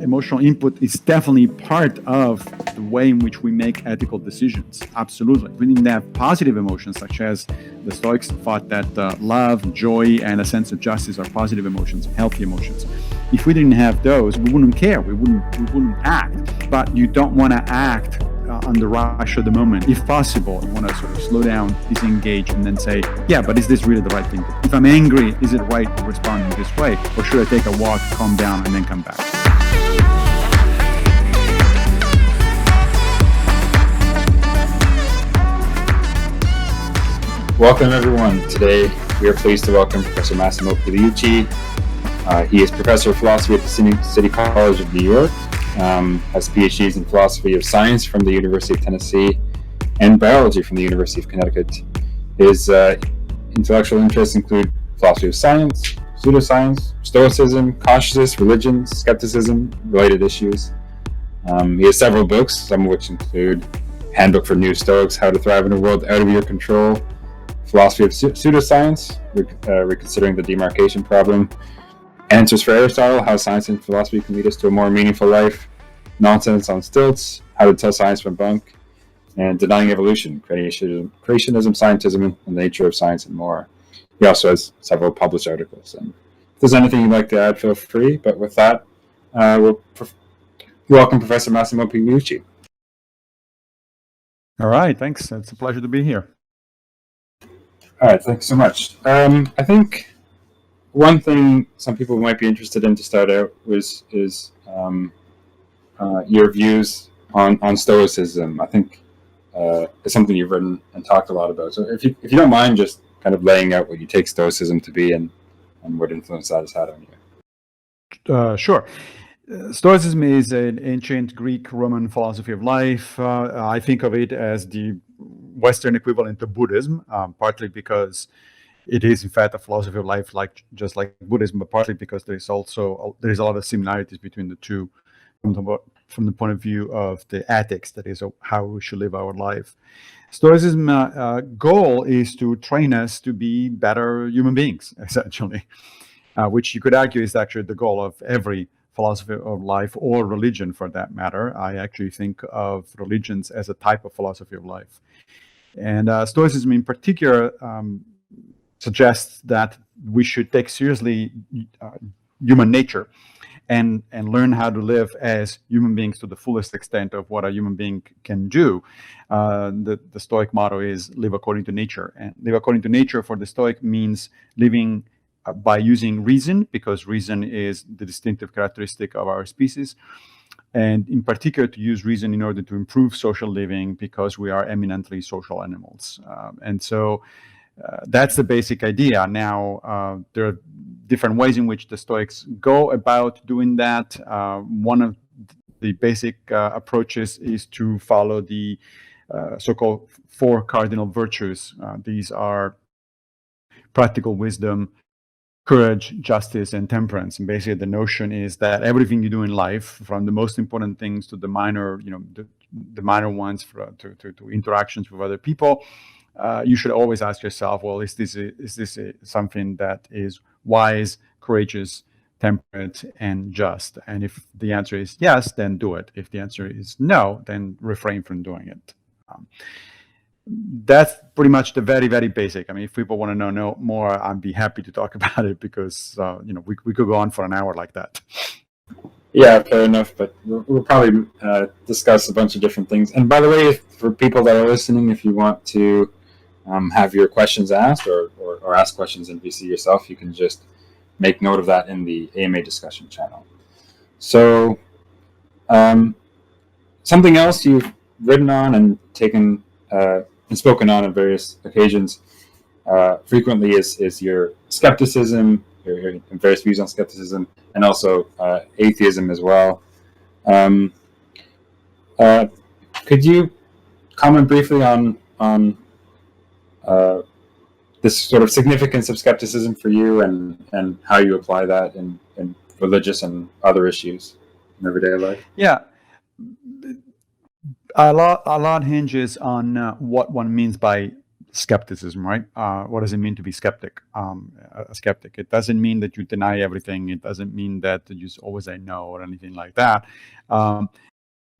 emotional input is definitely part of the way in which we make ethical decisions. Absolutely. We didn't have positive emotions, such as the Stoics thought that love, joy, and a sense of justice are positive emotions, healthy emotions. If we didn't have those, we wouldn't care. We wouldn't act. But you don't want to act on the rush of the moment. If possible, you want to sort of slow down, disengage, and then say, yeah, but is this really the right thing? If I'm angry, is it right to respond in this way? Or should I take a walk, calm down, and then come back? Welcome, everyone. Today, we are pleased to welcome Professor Massimo Pigliucci. He is Professor of Philosophy at the City College of New York, has PhDs in Philosophy of Science from the University of Tennessee and Biology from the University of Connecticut. His intellectual interests include philosophy of science, pseudoscience, Stoicism, consciousness, religion, skepticism, related issues. He has several books, some of which include Handbook for New Stoics, How to Thrive in a World Out of Your Control, Philosophy of Pseudoscience, Reconsidering the Demarcation Problem, Answers for Aristotle, How Science and Philosophy Can Lead Us to a More Meaningful Life, Nonsense on Stilts, How to Tell Science from Bunk, and Denying Evolution, Creationism, Scientism, and the Nature of Science, and more. He also has several published articles. And if there's anything you'd like to add, feel free. But with that, we'll welcome Professor Massimo Pigliucci. All right, thanks. It's a pleasure to be here. All right, thanks so much. I think one thing some people might be interested in to start out is your views on Stoicism. I think it's something you've written and talked a lot about. So if you don't mind just kind of laying out what you take Stoicism to be and what influence that has had on you. Sure. Stoicism is an ancient Greek-Roman philosophy of life. I think of it as the Western equivalent to Buddhism, partly because it is in fact a philosophy of life, just like Buddhism, but partly because there's a lot of similarities between the two from the point of view of the ethics, that is how we should live our life. Stoicism goal is to train us to be better human beings, essentially, which you could argue is actually the goal of every philosophy of life, or religion for that matter. I actually think of religions as a type of philosophy of life. And Stoicism in particular suggests that we should take seriously human nature and learn how to live as human beings to the fullest extent of what a human being can do. The Stoic motto is live according to nature. And live according to nature for the Stoic means living by using reason, because reason is the distinctive characteristic of our species. And in particular, to use reason in order to improve social living, because we are eminently social animals. And so that's the basic idea. Now, there are different ways in which the Stoics go about doing that. One of the basic approaches is to follow the so-called four cardinal virtues. These are practical wisdom, courage, justice, and temperance. And basically, the notion is that everything you do in life, from the most important things to the minor, the minor ones, to interactions with other people, you should always ask yourself, well, is this something that is wise, courageous, temperate, and just? And if the answer is yes, then do it. If the answer is no, then refrain from doing it. That's pretty much the very, very basic. I mean, if people want to know more, I'd be happy to talk about it, because we could go on for an hour like that. Yeah, fair enough. But we'll probably discuss a bunch of different things. And by the way, for people that are listening, if you want to have your questions asked or ask questions in VC yourself, you can just make note of that in the AMA discussion channel. So something else you've written on and taken and spoken on various occasions frequently is your skepticism, your various views on skepticism, and also atheism as well. Could you comment briefly on this sort of significance of skepticism for you, and how you apply that in religious and other issues in everyday life? Yeah. A lot hinges on what one means by skepticism, right? What does it mean to be a skeptic? It doesn't mean that you deny everything. It doesn't mean that you always say no or anything like that.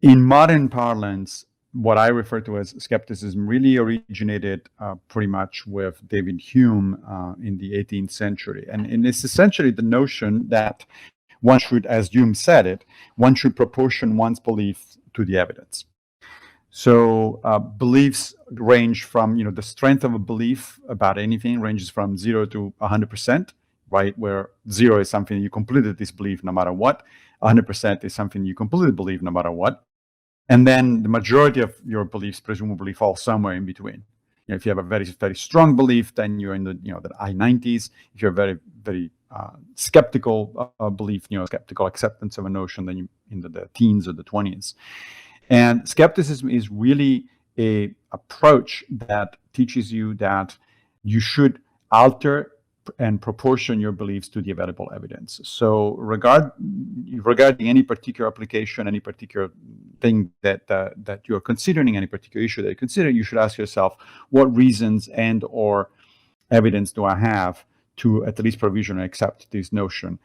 In modern parlance, what I refer to as skepticism really originated pretty much with David Hume in the 18th century. And it's essentially the notion that one should, as Hume said it, one should proportion one's belief to the evidence. So beliefs range from, the strength of a belief about anything ranges from 0 to 100%, right? Where 0 is something you completely disbelieve no matter what. 100% is something you completely believe no matter what. And then the majority of your beliefs presumably fall somewhere in between. If you have a very, very strong belief, then you're in the, the high 90s. If you're very, very skeptical belief, skeptical acceptance of a notion, then you're in the teens or the 20s. And skepticism is really a approach that teaches you that you should alter and proportion your beliefs to the available evidence. So regarding any particular application, any particular thing that you're considering, any particular issue that you consider, you should ask yourself, what reasons and or evidence do I have to at least provisionally accept this notion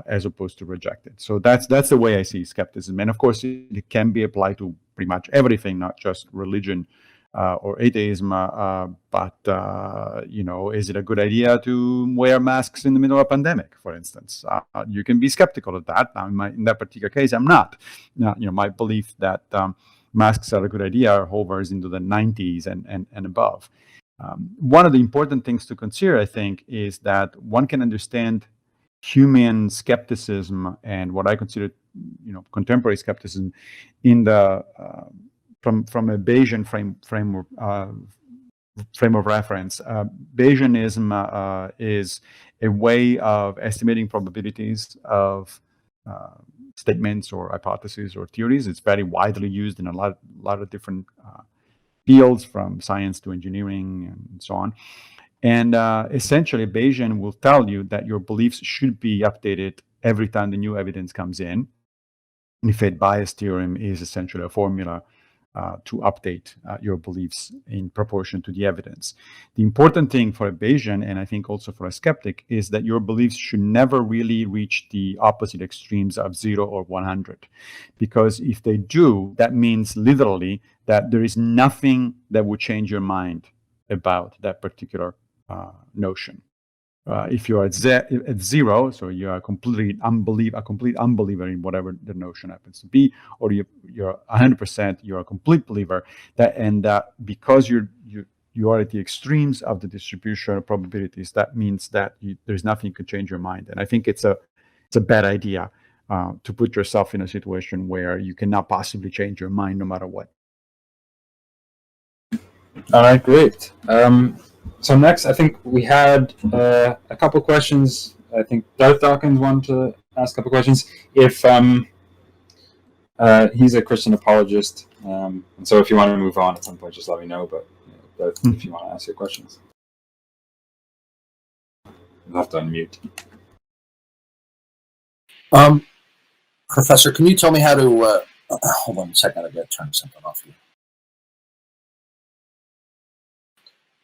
as opposed to reject it? So that's the way I see skepticism. And of course, it can be applied to pretty much everything, not just religion or atheism, but is it a good idea to wear masks in the middle of a pandemic, for instance? You can be skeptical of that. Now, in that particular case, I'm not. Now, my belief that masks are a good idea hovers into the 90s and above. One of the important things to consider, I think, is that one can understand human skepticism and what I consider, contemporary skepticism in the from a Bayesian frame of reference. Bayesianism is a way of estimating probabilities of statements or hypotheses or theories. It's very widely used in a lot of different fields, from science to engineering and so on. And essentially, Bayesian will tell you that your beliefs should be updated every time the new evidence comes in. And the Fate bias theorem is essentially a formula to update your beliefs in proportion to the evidence. The important thing for a Bayesian, and I think also for a skeptic, is that your beliefs should never really reach the opposite extremes of 0 or 100. Because if they do, that means literally that there is nothing that would change your mind about that particular notion. If you're at 0, so you're a complete unbeliever in whatever the notion happens to be, or you're 100%, you're a complete believer. Because you are at the extremes of the distribution of probabilities, that means that there's nothing you can change your mind. And I think it's a bad idea to put yourself in a situation where you cannot possibly change your mind no matter what. All right, great. So next, I think we had a couple questions. I think Darth Dawkins wanted to ask a couple questions. If he's a Christian apologist, and so if you want to move on at some point, just let me know. But Darth, if you want to ask your questions, you'll have to unmute. Professor, can you tell me how to? Hold on a second. I got to turn something off here.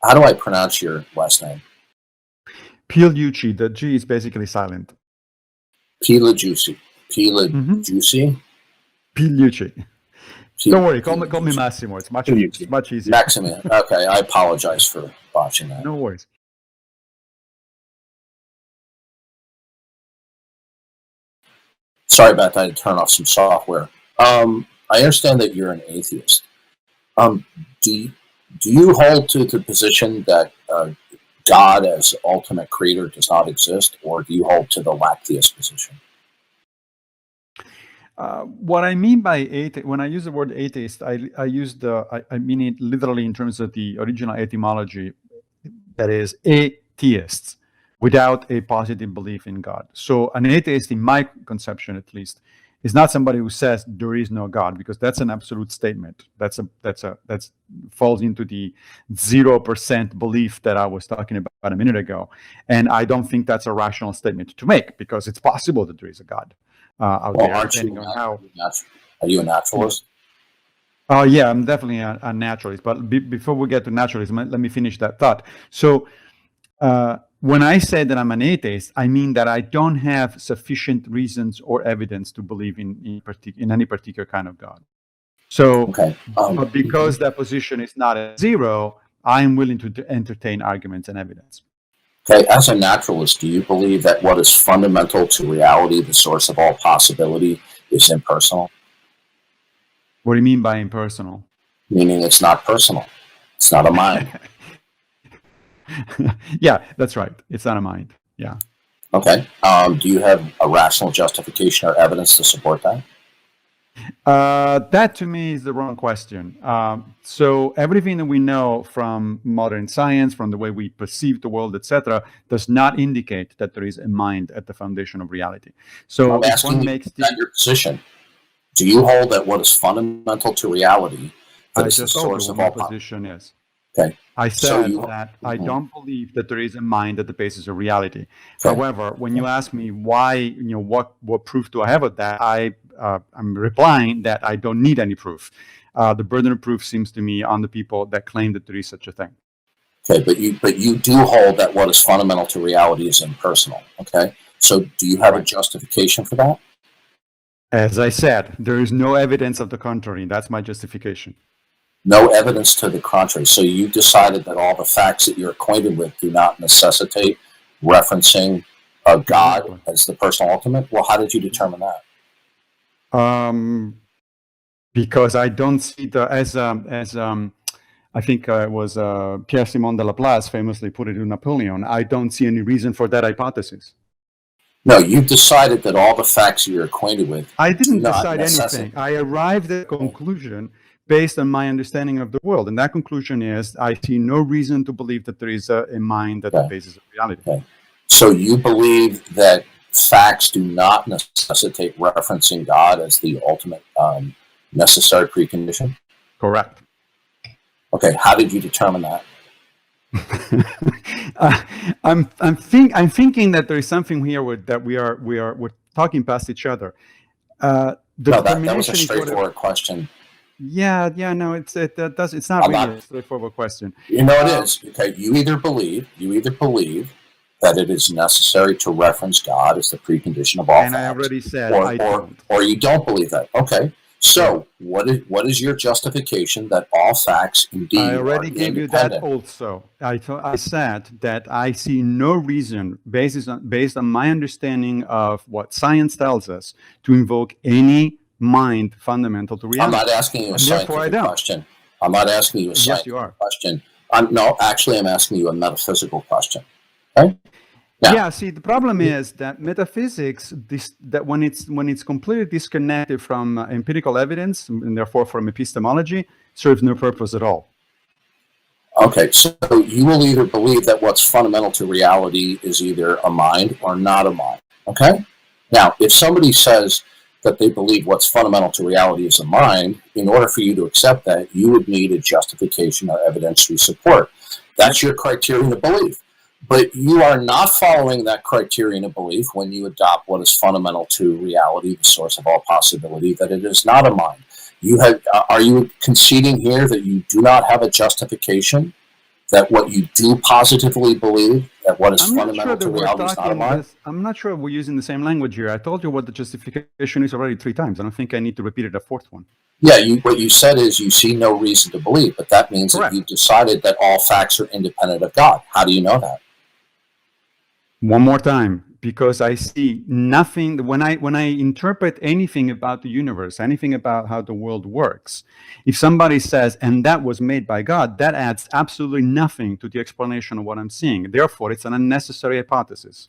How do I pronounce your last name? Pigliucci. The G is basically silent. Pigliucci. Pigliucci? Pigliucci. Don't worry. Call me Massimo. It's much easier. Massimo. Okay, I apologize for botching that. No worries. Sorry about that. I had to turn off some software. I understand that you're an atheist. Do you hold to the position that God as ultimate creator does not exist, or do you hold to the lack-theist position? What I mean by atheist, when I use the word atheist, I mean it literally in terms of the original etymology, that is, atheists, without a positive belief in God. So an atheist, in my conception at least, is not somebody who says there is no God, because that's an absolute statement. That's falls into the 0% belief that I was talking about a minute ago, and I don't think that's a rational statement to make, because it's possible that there is a God out there. Are you a naturalist? Oh yeah, I'm definitely a naturalist. But before we get to naturalism, let me finish that thought. So when I say that I'm an atheist, I mean that I don't have sufficient reasons or evidence to believe in any particular kind of God. So, Okay. but because that position is not at zero, I am willing to entertain arguments and evidence. Okay, as a naturalist, do you believe that what is fundamental to reality, the source of all possibility, is impersonal? What do you mean by impersonal? Meaning it's not personal. It's not a mind. Yeah, that's right. It's not a mind. Yeah. Okay. Do you have a rational justification or evidence to support that? That to me is the wrong question. So everything that we know from modern science, from the way we perceive the world, etc., does not indicate that there is a mind at the foundation of reality. So I'm asking you your position. Do you hold that what is fundamental to reality, that is the source of all position is? Okay. I said that I don't believe that there is a mind at the basis of reality. Okay. However, when you ask me why, what proof do I have of that, I'm replying that I don't need any proof. The burden of proof seems to me on the people that claim that there is such a thing. Okay, but you do hold that what is fundamental to reality is impersonal. Okay, so do you have a justification for that? As I said, there is no evidence of the contrary. That's my justification. No evidence to the contrary. So you decided that all the facts that you're acquainted with do not necessitate referencing God as the personal ultimate? Well, how did you determine that? Because I don't see as I think it was Pierre-Simon de Laplace famously put it to Napoleon, I don't see any reason for that hypothesis. No, you decided that all the facts you're acquainted with. I didn't decide anything. I arrived at a conclusion based on my understanding of the world. And that conclusion is I see no reason to believe that there is a mind at the basis of reality. Okay. So you believe that facts do not necessitate referencing God as the ultimate necessary precondition? Correct. Okay. How did you determine that? I'm thinking that there is something here that we're talking past each other. No, that was a straightforward question. Yeah, no, it's not really a straightforward question. You know it is. Okay, you either believe that it is necessary to reference God as the precondition of all facts. And I already said I don't. Or you don't believe that. Okay. So what is your justification that all facts indeed I already gave you that also. I said that I see no reason based on my understanding of what science tells us to invoke any mind fundamental to reality. I'm not asking you a scientific question. I'm not asking you a scientific question. No, actually, I'm asking you a metaphysical question. Okay? Now, yeah, see, the problem is that metaphysics, that when it's completely disconnected from empirical evidence, and therefore from epistemology, serves no purpose at all. Okay, so you will either believe that what's fundamental to reality is either a mind or not a mind. Okay? Now, if somebody says that they believe what's fundamental to reality is a mind, in order for you to accept that, you would need a justification or evidence to support. That's your criterion of belief. But you are not following that criterion of belief when you adopt what is fundamental to reality, the source of all possibility, that it is not a mind. Are you conceding here that you do not have a justification, that what you do positively believe, that what is fundamental to reality is not a mind? I'm not sure we're using the same language here. I told you what the justification is already 3 times. I don't think I need to repeat it a 4th one. Yeah, what you said is you see no reason to believe, but that means that you decided that all facts are independent of God. How do you know that? One more time, because I see nothing when I interpret anything about the universe, anything about how the world works. If somebody says, and that was made by God, that adds absolutely nothing to the explanation of what I'm seeing. Therefore, it's an unnecessary hypothesis.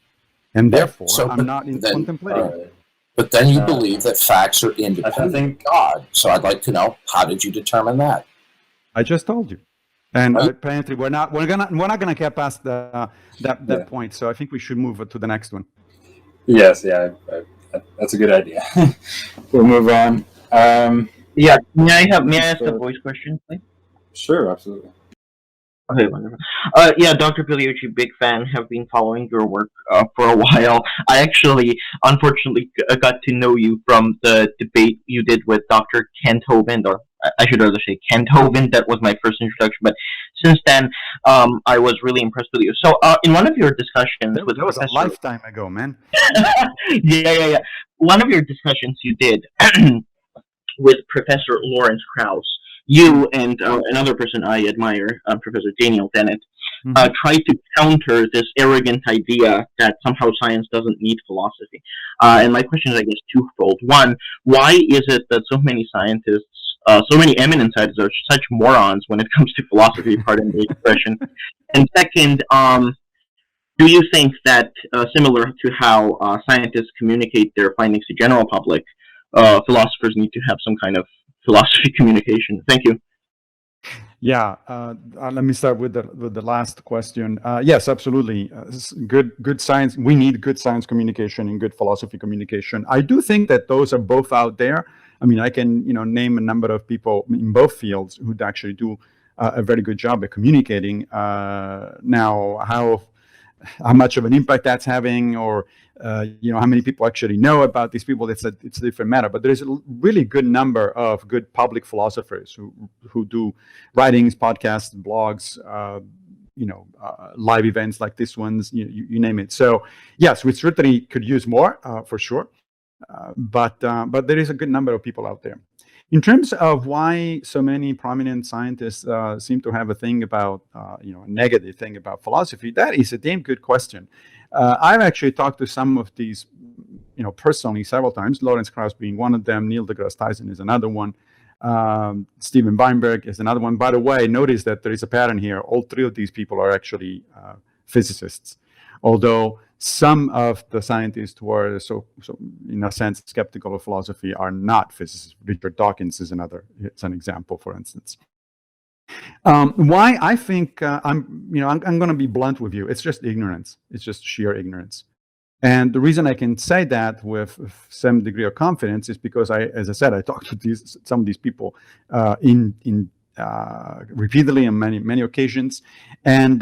And therefore, I'm not contemplating it. But then you believe that facts are independent of God. So I'd like to know, how did you determine that? I just told you. And apparently we're not gonna get past that point. So I think we should move to the next one. Yes, that's a good idea. We'll move on. Yeah, may I ask a voice question, please? Sure, absolutely. Okay, wonderful. Yeah, Dr. Pigliucci, big fan, have been following your work for a while. I actually, unfortunately, got to know you from the debate you did with Dr. Kent Hovind, or I should rather say Kent Hovind. That was my first introduction. But since then, I was really impressed with you. So in one of your discussions with that was Professor... a lifetime ago, man. yeah. One of your discussions you did with Professor Lawrence Krauss, you and another person I admire, Professor Daniel Dennett, tried to counter this arrogant idea that somehow science doesn't need philosophy. And my question is, I guess, twofold. One, why is it that so many scientists, so many eminent scientists, are such morons when it comes to philosophy, pardon the expression? And second, do you think that, similar to how scientists communicate their findings to general public, philosophers need to have some kind of philosophy communication? Thank you. Yeah, let me start with the last question. Yes, absolutely. Good science. We need good science communication and good philosophy communication. I do think that those are both out there. I mean, I can name a number of people in both fields who actually do a very good job at communicating. Now, how much of an impact that's having, or how many people actually know about these people, it's a different matter. But there's a really good number of good public philosophers who do writings, podcasts, blogs, live events like this ones, you name it. So yes, we certainly could use more for sure, but there is a good number of people out there. In terms of why so many prominent scientists seem to have a thing about, a negative thing about philosophy, that is a damn good question. I've actually talked to some of these, personally several times, Lawrence Krauss being one of them, Neil deGrasse Tyson is another one, Steven Weinberg is another one. By the way, notice that there is a pattern here. All three of these people are actually physicists, although some of the scientists who are so in a sense skeptical of philosophy are not physicists. Richard Dawkins is an example, for instance. Why I think I'm going to be blunt with you. It's just ignorance. It's just sheer ignorance. And the reason I can say that with some degree of confidence is because as I said, I talked to some of these people repeatedly on many occasions, and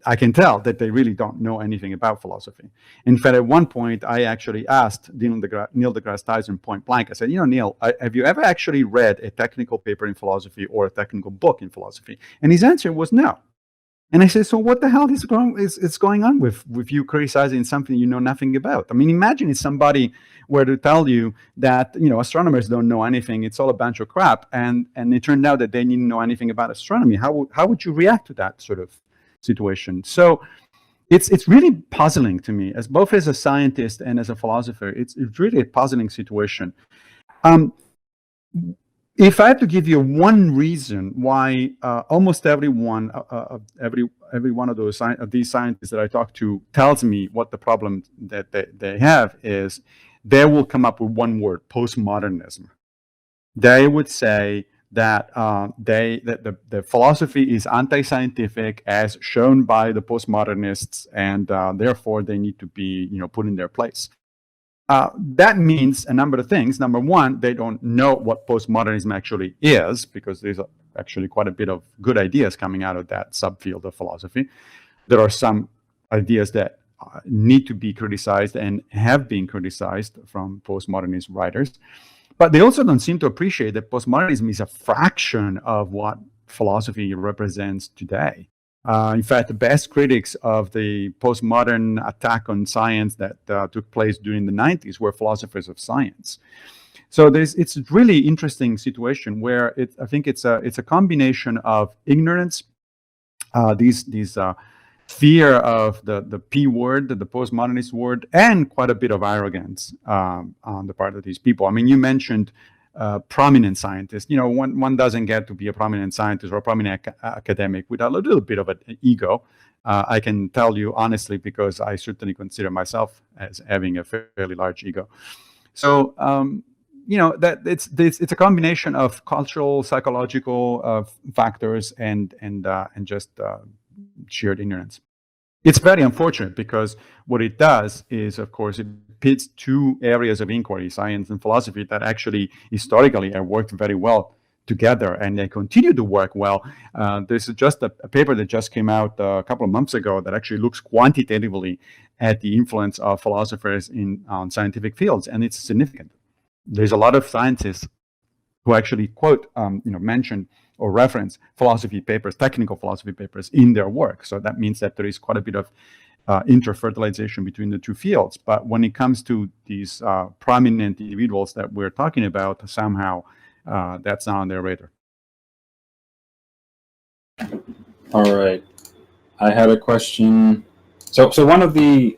I can tell that they really don't know anything about philosophy. In fact, at one point, I actually asked Neil deGrasse Tyson point blank. I said, Neil, have you ever actually read a technical paper in philosophy or a technical book in philosophy? And his answer was no. And I said, so what the hell is going on with you criticizing something you know nothing about? I mean, imagine if somebody were to tell you that, astronomers don't know anything, it's all a bunch of crap, and it turned out that they didn't know anything about astronomy. How would you react to that sort of situation? So it's really puzzling to me, both as a scientist and as a philosopher. It's really a puzzling situation. If I have to give you one reason why almost every one of these scientists that I talk to tells me what the problem that they have is, they will come up with one word: postmodernism. They would say that the philosophy is anti-scientific, as shown by the postmodernists, and therefore they need to be put in their place. That means a number of things. Number one, they don't know what postmodernism actually is, because there's actually quite a bit of good ideas coming out of that subfield of philosophy. There are some ideas that need to be criticized and have been criticized from postmodernist writers. But they also don't seem to appreciate that postmodernism is a fraction of what philosophy represents today. In fact, the best critics of the postmodern attack on science that took place during the 90s were philosophers of science. So it's a really interesting situation where I think it's a combination of ignorance, these fear of the P word, the postmodernist word, and quite a bit of arrogance on the part of these people. I mean, you mentioned prominent scientists. One doesn't get to be a prominent scientist or a prominent academic without a little bit of an ego. I can tell you honestly, because I certainly consider myself as having a fairly large ego. So that it's a combination of cultural, psychological factors and just sheer ignorance. It's very unfortunate, because what it does is, of course, it pits two areas of inquiry, science and philosophy, that actually historically have worked very well together, and they continue to work well. This is just a paper that just came out a couple of months ago that actually looks quantitatively at the influence of philosophers on scientific fields, and it's significant. There's a lot of scientists who actually quote, mention or reference philosophy papers, technical philosophy papers in their work. So that means that there is quite a bit of interfertilization between the two fields. But when it comes to these prominent individuals that we're talking about, somehow that's not on their radar. All right. I had a question. So one of the,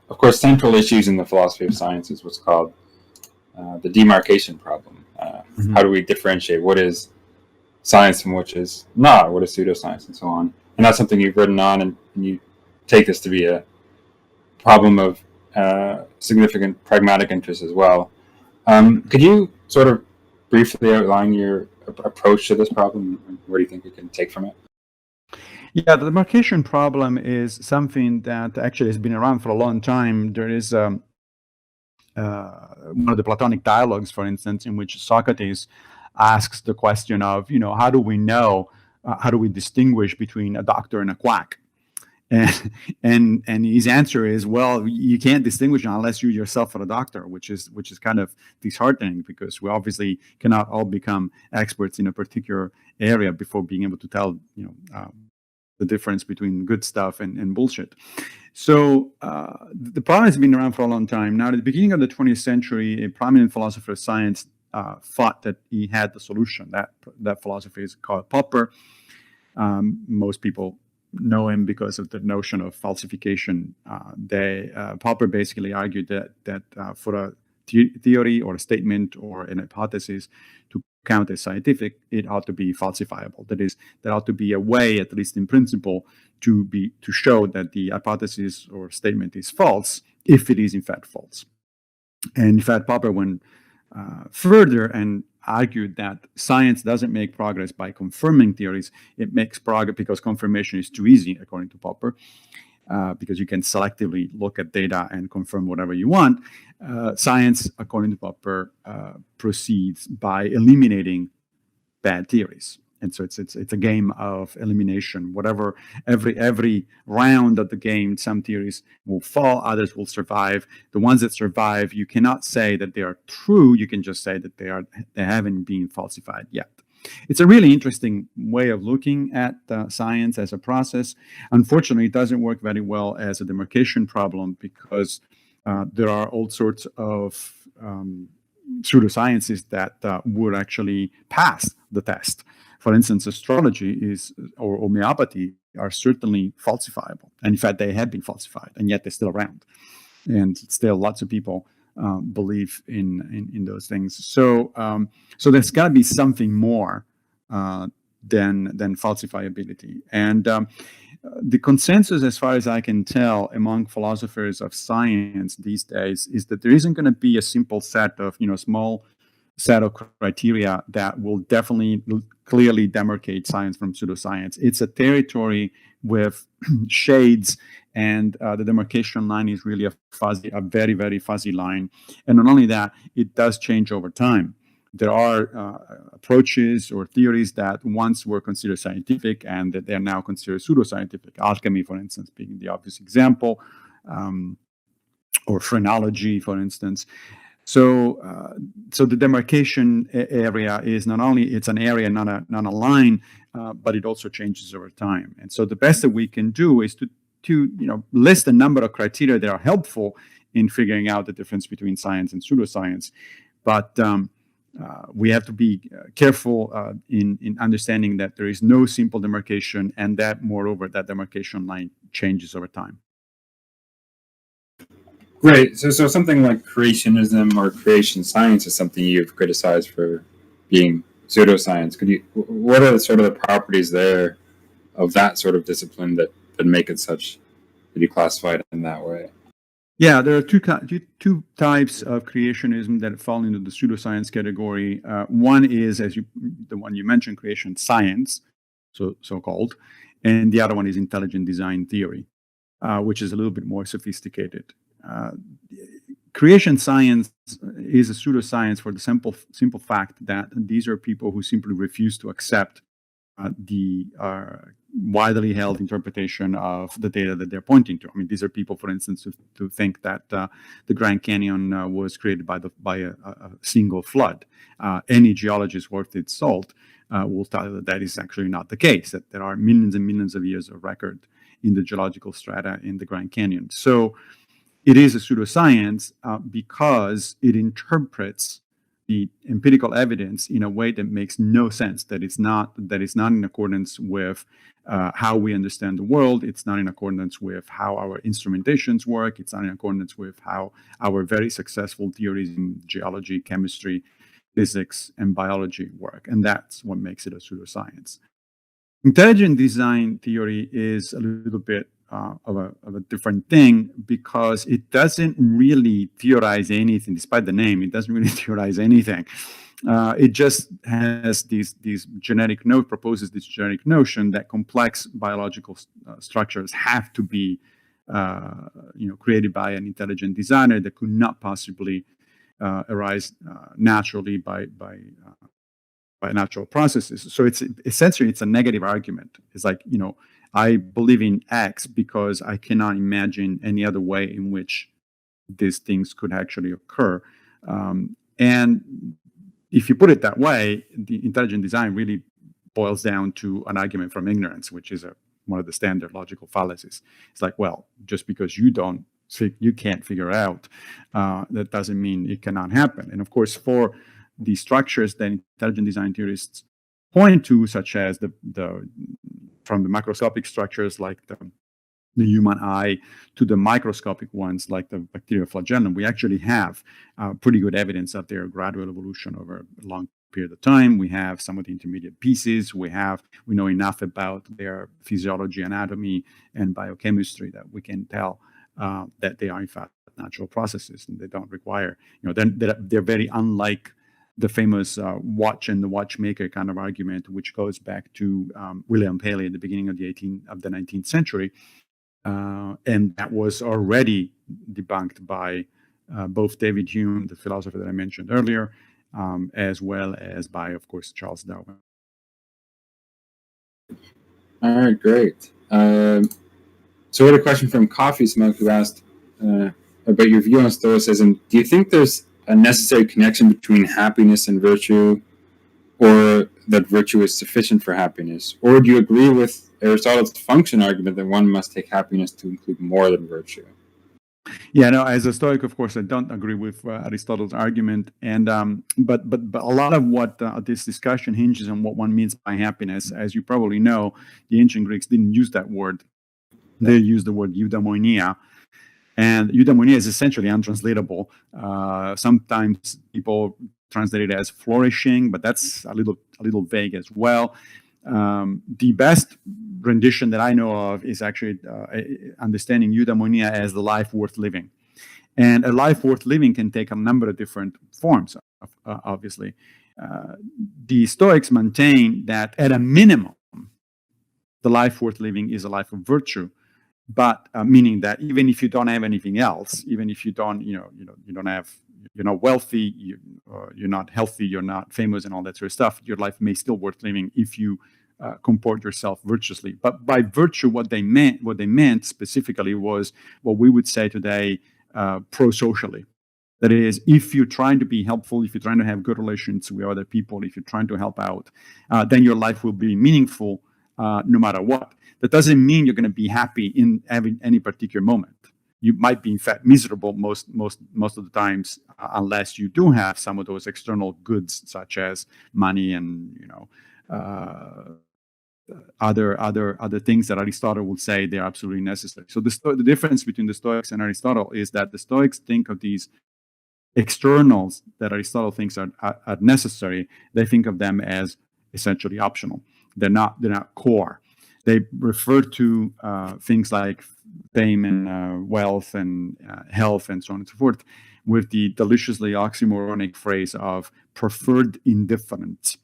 of course, central issues in the philosophy of science is what's called the demarcation problem. How do we differentiate what is science from which is not, what is pseudoscience, and so on? And that's something you've written on, and you take this to be a problem of significant pragmatic interest as well. Could you sort of briefly outline your approach to this problem, and what do you think we can take from it? Yeah, the demarcation problem is something that actually has been around for a long time. There is one of the Platonic dialogues, for instance, in which Socrates asks the question of, how do we know, how do we distinguish between a doctor and a quack? And his answer is, well, you can't distinguish unless you yourself are a doctor, which is kind of disheartening, because we obviously cannot all become experts in a particular area before being able to tell, the difference between good stuff and bullshit. So the problem has been around for a long time. Now, at the beginning of the 20th century, a prominent philosopher of science thought that he had the solution. That philosopher is called Popper. Most people know him because of the notion of falsification. Popper basically argued that for a theory or a statement or an hypothesis to count as scientific, it ought to be falsifiable. That is, there ought to be a way, at least in principle, to show that the hypothesis or statement is false, if it is in fact false. And in fact, Popper went further and argued that science doesn't make progress by confirming theories. It makes progress because confirmation is too easy, according to Popper, because you can selectively look at data and confirm whatever you want. Science, according to Popper, proceeds by eliminating bad theories. And so it's a game of elimination. Whatever, every round of the game, some theories will fall, others will survive. The ones that survive, you cannot say that they are true. You can just say that they haven't been falsified yet. It's a really interesting way of looking at science as a process. Unfortunately, it doesn't work very well as a demarcation problem, because there are all sorts of pseudosciences that would actually pass the test. For instance, astrology or homeopathy are certainly falsifiable. And in fact, they have been falsified, and yet they're still around. And still lots of people believe in those things. So there's got to be something more than falsifiability. And the consensus, as far as I can tell, among philosophers of science these days is that there isn't going to be a simple set of, small set of criteria that will definitely clearly demarcate science from pseudoscience. It's a territory with shades, and the demarcation line is really a very, very fuzzy line. And not only that, it does change over time. There are approaches or theories that once were considered scientific and that they are now considered pseudoscientific. Alchemy, for instance, being the obvious example, or phrenology, for instance. So the demarcation area is not only, it's an area, not a line, but it also changes over time. And so the best that we can do is to list a number of criteria that are helpful in figuring out the difference between science and pseudoscience. But we have to be careful in understanding that there is no simple demarcation, and that, moreover, that demarcation line changes over time. Great. So something like creationism or creation science is something you've criticized for being pseudoscience. What are sort of the properties there of that sort of discipline that make it such that you classify it in that way? Yeah, there are two types of creationism that fall into the pseudoscience category. One is, the one you mentioned, creation science, so-called, and the other one is intelligent design theory, which is a little bit more sophisticated. Creation science is a pseudoscience for the simple fact that these are people who simply refuse to accept the widely held interpretation of the data that they're pointing to. I mean, these are people, for instance, who think that the Grand Canyon was created by a single flood. Any geologist worth its salt will tell you that that is actually not the case, that there are millions and millions of years of record in the geological strata in the Grand Canyon. So it is a pseudoscience because it interprets the empirical evidence in a way that makes no sense, that it's not in accordance with how we understand the world. It's not in accordance with how our instrumentations work. It's not in accordance with how our very successful theories in geology, chemistry, physics, and biology work. And that's what makes it a pseudoscience. Intelligent design theory is a little bit of a different thing, because it doesn't really theorize anything. Despite the name, it doesn't really theorize anything. It just has these genetic proposes this genetic notion that complex biological structures have to be created by an intelligent designer that could not possibly arise naturally by natural processes. So it's essentially a negative argument. It's like, I believe in X because I cannot imagine any other way in which these things could actually occur. And if you put it that way, the intelligent design really boils down to an argument from ignorance, which is one of the standard logical fallacies. It's like, well, just because you can't figure out, that doesn't mean it cannot happen. And of course, for the structures that intelligent design theorists point to, such as from the macroscopic structures like the human eye to the microscopic ones like the bacterial flagellum, we actually have pretty good evidence of their gradual evolution over a long period of time. We have some of the intermediate pieces. We know enough about their physiology, anatomy, and biochemistry that we can tell that they are in fact natural processes, and they don't require, they're very unlike the famous watch and the watchmaker kind of argument, which goes back to William Paley at the beginning of the 19th century. And that was already debunked by both David Hume, the philosopher that I mentioned earlier, as well as by, of course, Charles Darwin. All right, great. So we had a question from Coffee Smoke, who asked about your view on Stoicism. Do you think there's a necessary connection between happiness and virtue, or that virtue is sufficient for happiness? Or do you agree with Aristotle's function argument that one must take happiness to include more than virtue? Yeah, no, as a Stoic, of course, I don't agree with Aristotle's argument. And but a lot of what this discussion hinges on what one means by happiness. As you probably know, the ancient Greeks didn't use that word. They used the word eudaimonia. And eudaimonia is essentially untranslatable. Sometimes people translate it as flourishing, but that's a little vague as well. The best rendition that I know of is actually understanding eudaimonia as the life worth living. And a life worth living can take a number of different forms, obviously. The Stoics maintain that at a minimum, the life worth living is a life of virtue. But meaning that even if you don't have anything else, even if you don't, you're not wealthy, you're not healthy, you're not famous, and all that sort of stuff, your life may still worth living if you comport yourself virtuously. But by virtue, what they meant specifically was what we would say today, pro-socially. That is, if you're trying to be helpful, if you're trying to have good relations with other people, if you're trying to help out, then your life will be meaningful no matter what. That doesn't mean you're going to be happy in having any particular moment. You might be, in fact, miserable most of the times, unless you do have some of those external goods, such as money and other things that Aristotle would say they're absolutely necessary. So the difference between the Stoics and Aristotle is that the Stoics think of these externals that Aristotle thinks are necessary. They think of them as essentially optional. They're not core. They refer to things like fame and wealth and health and so on and so forth with the deliciously oxymoronic phrase of preferred indifference.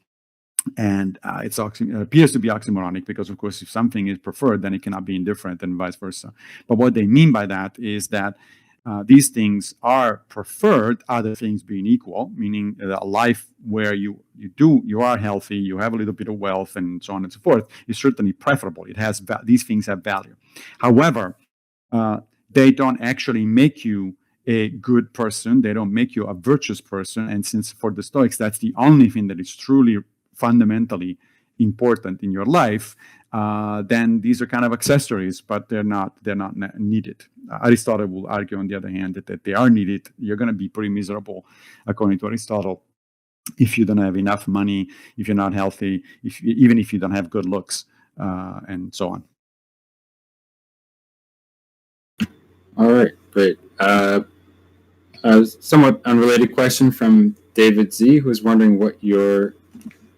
And it appears to be oxymoronic because, of course, if something is preferred, then it cannot be indifferent and vice versa. But what they mean by that is that these things are preferred, other things being equal, meaning a life where you are healthy, you have a little bit of wealth, and so on and so forth, is certainly preferable. It has these things have value. However, they don't actually make you a good person. They don't make you a virtuous person. And since for the Stoics, that's the only thing that is truly fundamentally important in your life, then these are kind of accessories, but they're not needed. Aristotle will argue, on the other hand, that they are needed. You're going to be pretty miserable, according to Aristotle, if you don't have enough money, if you're not healthy, even if you don't have good looks, and so on. All right, great. A somewhat unrelated question from David Z, who is wondering what your...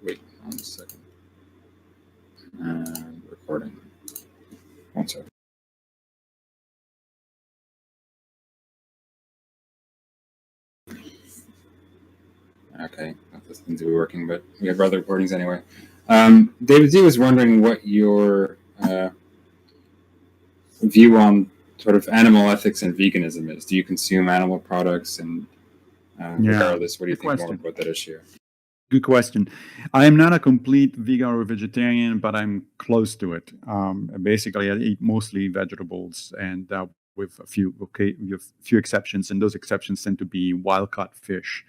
Wait, 1 second. Recording. 1 second. Okay, this seems to be working, but we have other recordings anyway. David Z was wondering what your view on sort of animal ethics and veganism is. Do you consume animal products? And regardless, what do you think more about that issue? Good question. I am not a complete vegan or vegetarian, but I'm close to it. Basically, I eat mostly vegetables, and with a few exceptions, and those exceptions tend to be wild-caught fish.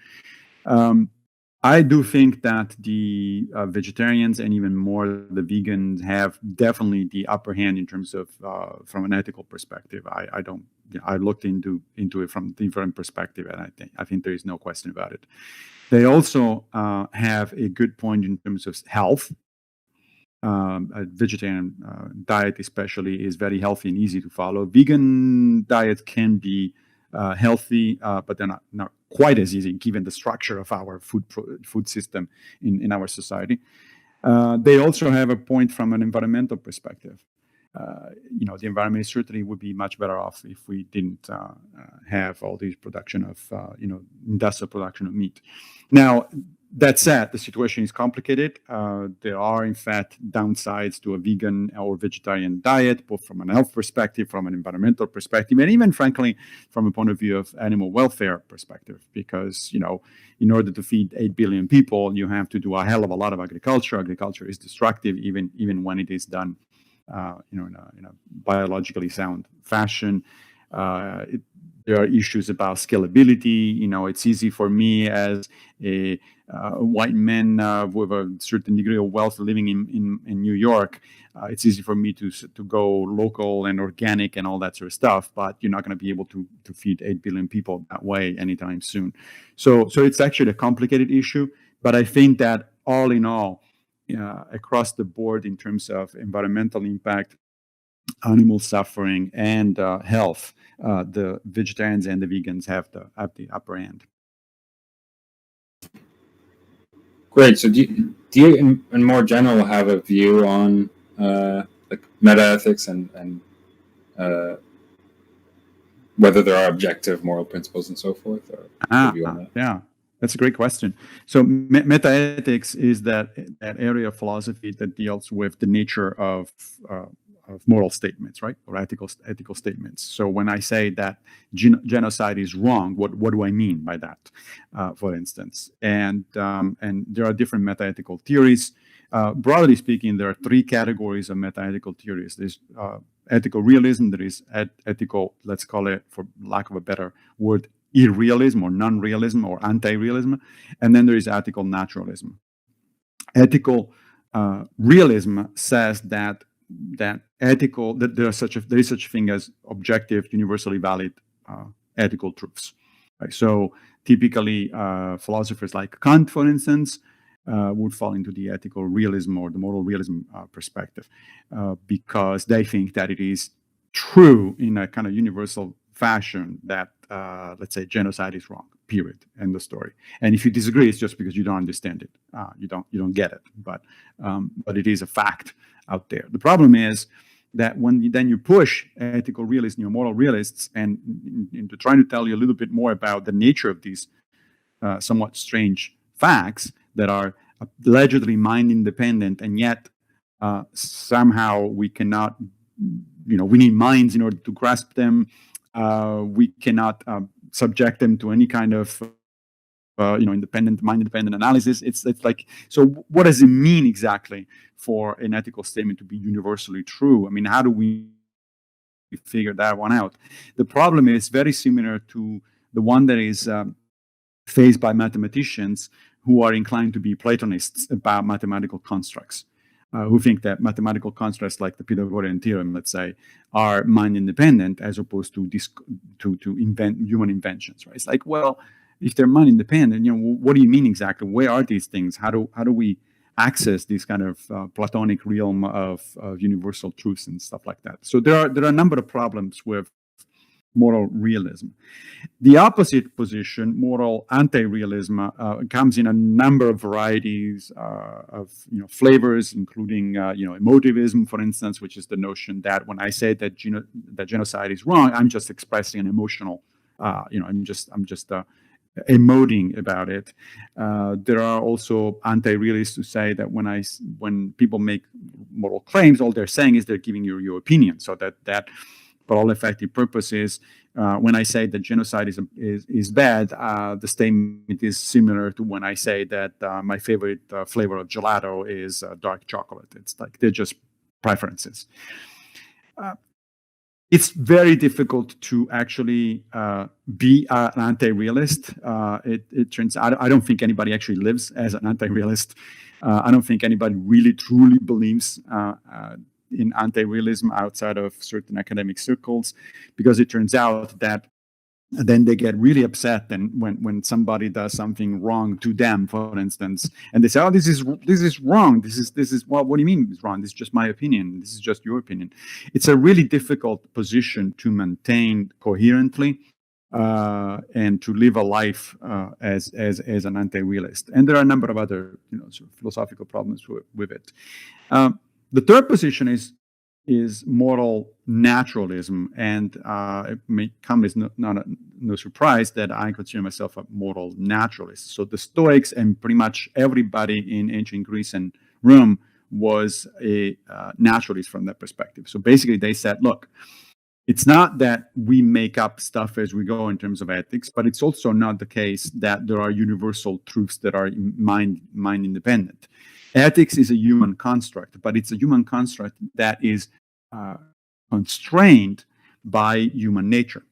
I do think that the vegetarians and even more the vegans have definitely the upper hand in terms of from an ethical perspective. I looked into it from a different perspective, and I think there is no question about it. They also have a good point in terms of health. A vegetarian diet especially is very healthy and easy to follow. Vegan diet can be healthy, but they're not quite as easy given the structure of our food system in our society. They also have a point from an environmental perspective. The environment certainly would be much better off if we didn't have all these production of, industrial production of meat. Now, that said, the situation is complicated. There are, in fact, downsides to a vegan or vegetarian diet, both from an health perspective, from an environmental perspective, and even, frankly, from a point of view of animal welfare perspective. Because, in order to feed 8 billion people, you have to do a hell of a lot of agriculture. Agriculture is destructive, even when it is done, in a biologically sound fashion. There are issues about scalability. It's easy for me as a white man with a certain degree of wealth living in New York. It's easy for me to go local and organic and all that sort of stuff, but you're not going to be able to feed 8 billion people that way anytime soon. So it's actually a complicated issue, but I think that all in all, across the board in terms of environmental impact, animal suffering, and health, the vegetarians and the vegans have the upper hand. Great. So do you in more general have a view on like metaethics and whether there are objective moral principles and so forth? Or yeah, that's a great question. So metaethics is that area of philosophy that deals with the nature of moral statements, right, or ethical statements. So when I say that genocide is wrong, what do I mean by that, for instance? And there are different metaethical theories. Broadly speaking, there are 3 categories of metaethical theories. There's ethical realism. There is ethical, let's call it, for lack of a better word, irrealism or non-realism or anti-realism, and then there is ethical naturalism. Ethical realism says that there is such a thing as objective, universally valid ethical truths. Right? So typically, philosophers like Kant, for instance, would fall into the ethical realism or the moral realism perspective, because they think that it is true in a kind of universal fashion that, let's say, genocide is wrong. Period. End of story. And if you disagree, it's just because you don't understand it. You don't get it. But it is a fact out there. The problem is that when you push ethical realists, moral realists, and into trying to tell you a little bit more about the nature of these somewhat strange facts that are allegedly mind independent, and yet somehow we cannot, we need minds in order to grasp them. We cannot subject them to any kind of independent analysis. It's like, so what does it mean exactly for an ethical statement to be universally true? I mean, how do we figure that one out? The problem is very similar to the one that is faced by mathematicians who are inclined to be Platonists about mathematical constructs, who think that mathematical constructs like the Pythagorean theorem, let's say, are mind independent as opposed to invent human inventions, right? It's like, well, if they're mind independent, what do you mean exactly? Where are these things? How do we access this kind of Platonic realm of universal truths and stuff like that? So there are a number of problems with moral realism. The opposite position, moral anti-realism, comes in a number of varieties of flavors, including emotivism, for instance, which is the notion that when I say that that genocide is wrong, I'm just expressing an emotional, I'm just emoting about it. There are also anti-realists who say that when people make moral claims, all they're saying is they're giving you your opinion, so that for all effective purposes, when I say that genocide is bad, the statement is similar to when I say that my favorite flavor of gelato is dark chocolate. It's like they're just preferences. It's very difficult to actually be an anti-realist. It turns out I don't think anybody actually lives as an anti-realist. I don't think anybody really truly believes in anti-realism outside of certain academic circles, because it turns out that then they get really upset when somebody does something wrong to them, for instance, and they say, "Oh, this is wrong. This is well, what do you mean it's wrong? This is just my opinion. This is just your opinion." It's a really difficult position to maintain coherently and to live a life as an anti-realist. And there are a number of other sort of philosophical problems with it. The third position is moral naturalism, and it may come as no surprise that I consider myself a moral naturalist. So the Stoics and pretty much everybody in ancient Greece and Rome was a naturalist from that perspective. So basically they said, look, it's not that we make up stuff as we go in terms of ethics, but it's also not the case that there are universal truths that are mind independent. Ethics is a human construct, but it's a human construct that is constrained by human nature.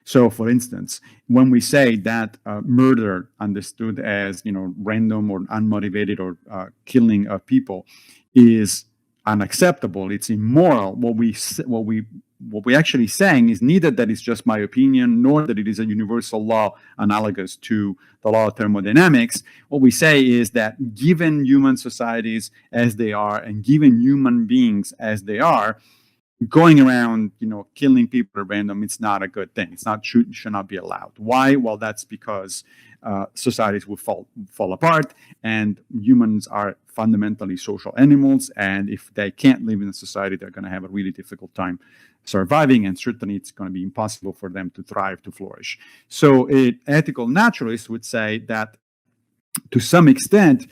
So, for instance, when we say that murder, understood as random or unmotivated or killing of people, is unacceptable, it's immoral. What we actually saying is neither that it's just my opinion, nor that it is a universal law analogous to the law of thermodynamics. What we say is that given human societies as they are, and given human beings as they are, going around, killing people at random, it's not a good thing. Should not be allowed. Why? Well, that's because societies will fall apart, and humans are fundamentally social animals, and if they can't live in a society, they're going to have a really difficult time surviving, and certainly it's going to be impossible for them to thrive, to flourish. So an ethical naturalist would say that to some extent,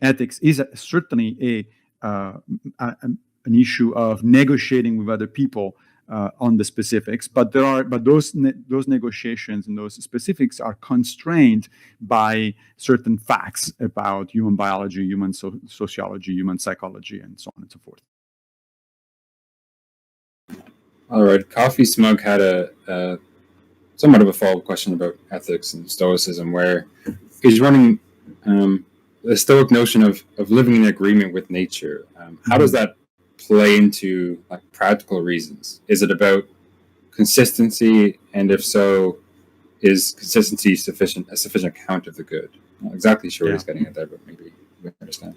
ethics is certainly an issue of negotiating with other people on the specifics, but those negotiations and those specifics are constrained by certain facts about human biology, human sociology, human psychology, and so on and so forth. All right, Coffee Smug had a somewhat of a follow-up question about ethics and Stoicism, where he's running the Stoic notion of living in agreement with nature. How does that play into practical reasons? Is it about consistency, and if so, is consistency a sufficient account of the good? I'm not exactly sure what he's getting at there, but maybe we understand.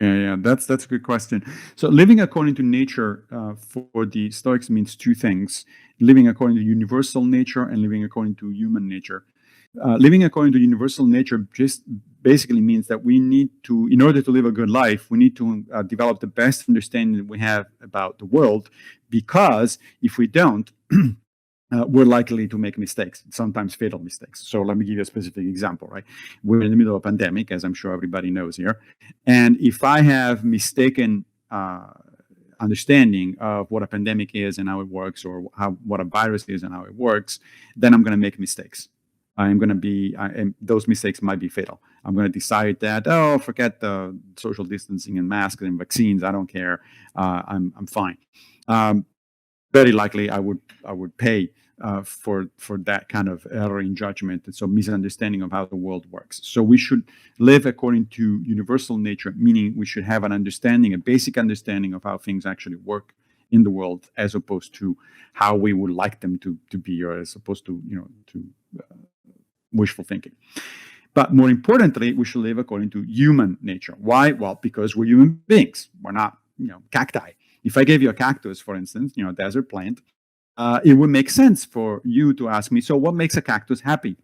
Yeah, that's a good question. So living according to nature for the Stoics means two things: living according to universal nature and living according to human nature. Living according to universal nature just basically means that we need to, in order to live a good life, we need to develop the best understanding that we have about the world, because if we don't, we're likely to make mistakes, sometimes fatal mistakes. So let me give you a specific example, right? We're in the middle of a pandemic, as I'm sure everybody knows here. And if I have mistaken understanding of what a pandemic is and how it works, or what a virus is and how it works, then I'm going to make mistakes. And those mistakes might be fatal. I'm going to decide that, forget the social distancing and masks and vaccines. I don't care. I'm fine. Very likely, I would pay for that kind of error in judgment, and so misunderstanding of how the world works. So we should live according to universal nature, meaning we should have a basic understanding of how things actually work in the world, as opposed to how we would like them to be, or as opposed to wishful thinking. But more importantly, we should live according to human nature. Why? Well, because we're human beings. We're not, cacti. If I gave you a cactus, for instance, a desert plant, it would make sense for you to ask me, so what makes a cactus happy?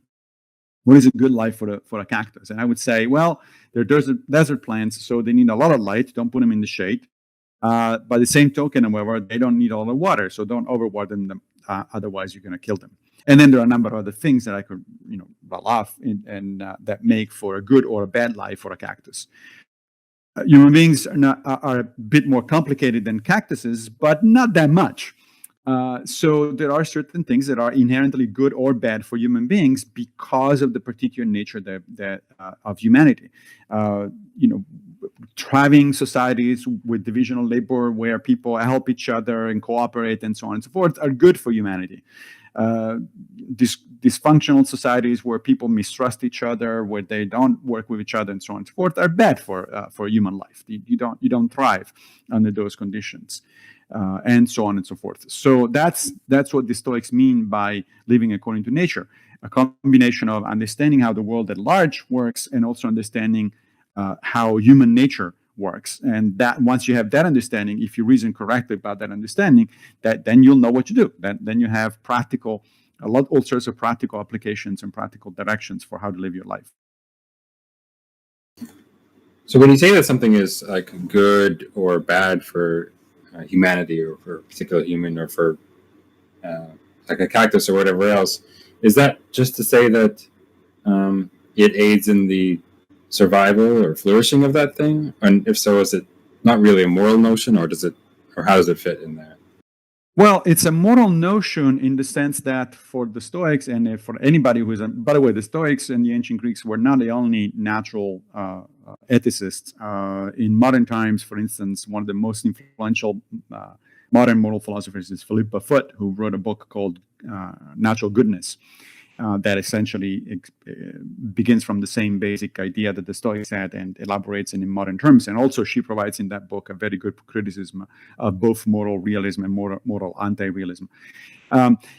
What is a good life for a cactus? And I would say, well, they're desert plants, so they need a lot of light. Don't put them in the shade. By the same token, however, they don't need all the water, so don't overwater them. Otherwise, you're going to kill them. And then there are a number of other things that I could, rattle off and that make for a good or a bad life for a cactus. Human beings are a bit more complicated than cactuses, but not that much. So there are certain things that are inherently good or bad for human beings because of the particular nature of humanity. Thriving societies with divisional labor, where people help each other and cooperate and so on and so forth, are good for humanity. Dysfunctional societies where people mistrust each other, where they don't work with each other and so on and so forth, are bad for human life. You don't thrive under those conditions, and so on and so forth. So that's what the Stoics mean by living according to nature, a combination of understanding how the world at large works and also understanding how human nature works. And that once you have that understanding, if you reason correctly about that understanding, then you'll know what to do. Then you have all sorts of practical applications and practical directions for how to live your life. So when you say that something is like good or bad for humanity, or for a particular human, or for like a cactus or whatever else, is that just to say that it aids in the survival or flourishing of that thing? And if so, is it not really a moral notion, or how does it fit in there? Well, it's a moral notion in the sense that for the Stoics, and for anybody who is, by the way, the Stoics and the ancient Greeks were not the only natural ethicists. In modern times, for instance, one of the most influential modern moral philosophers is Philippa Foot, who wrote a book called Natural Goodness. That essentially begins from the same basic idea that the Stoics had and elaborates in modern terms. And also she provides in that book a very good criticism of both moral realism and moral anti-realism.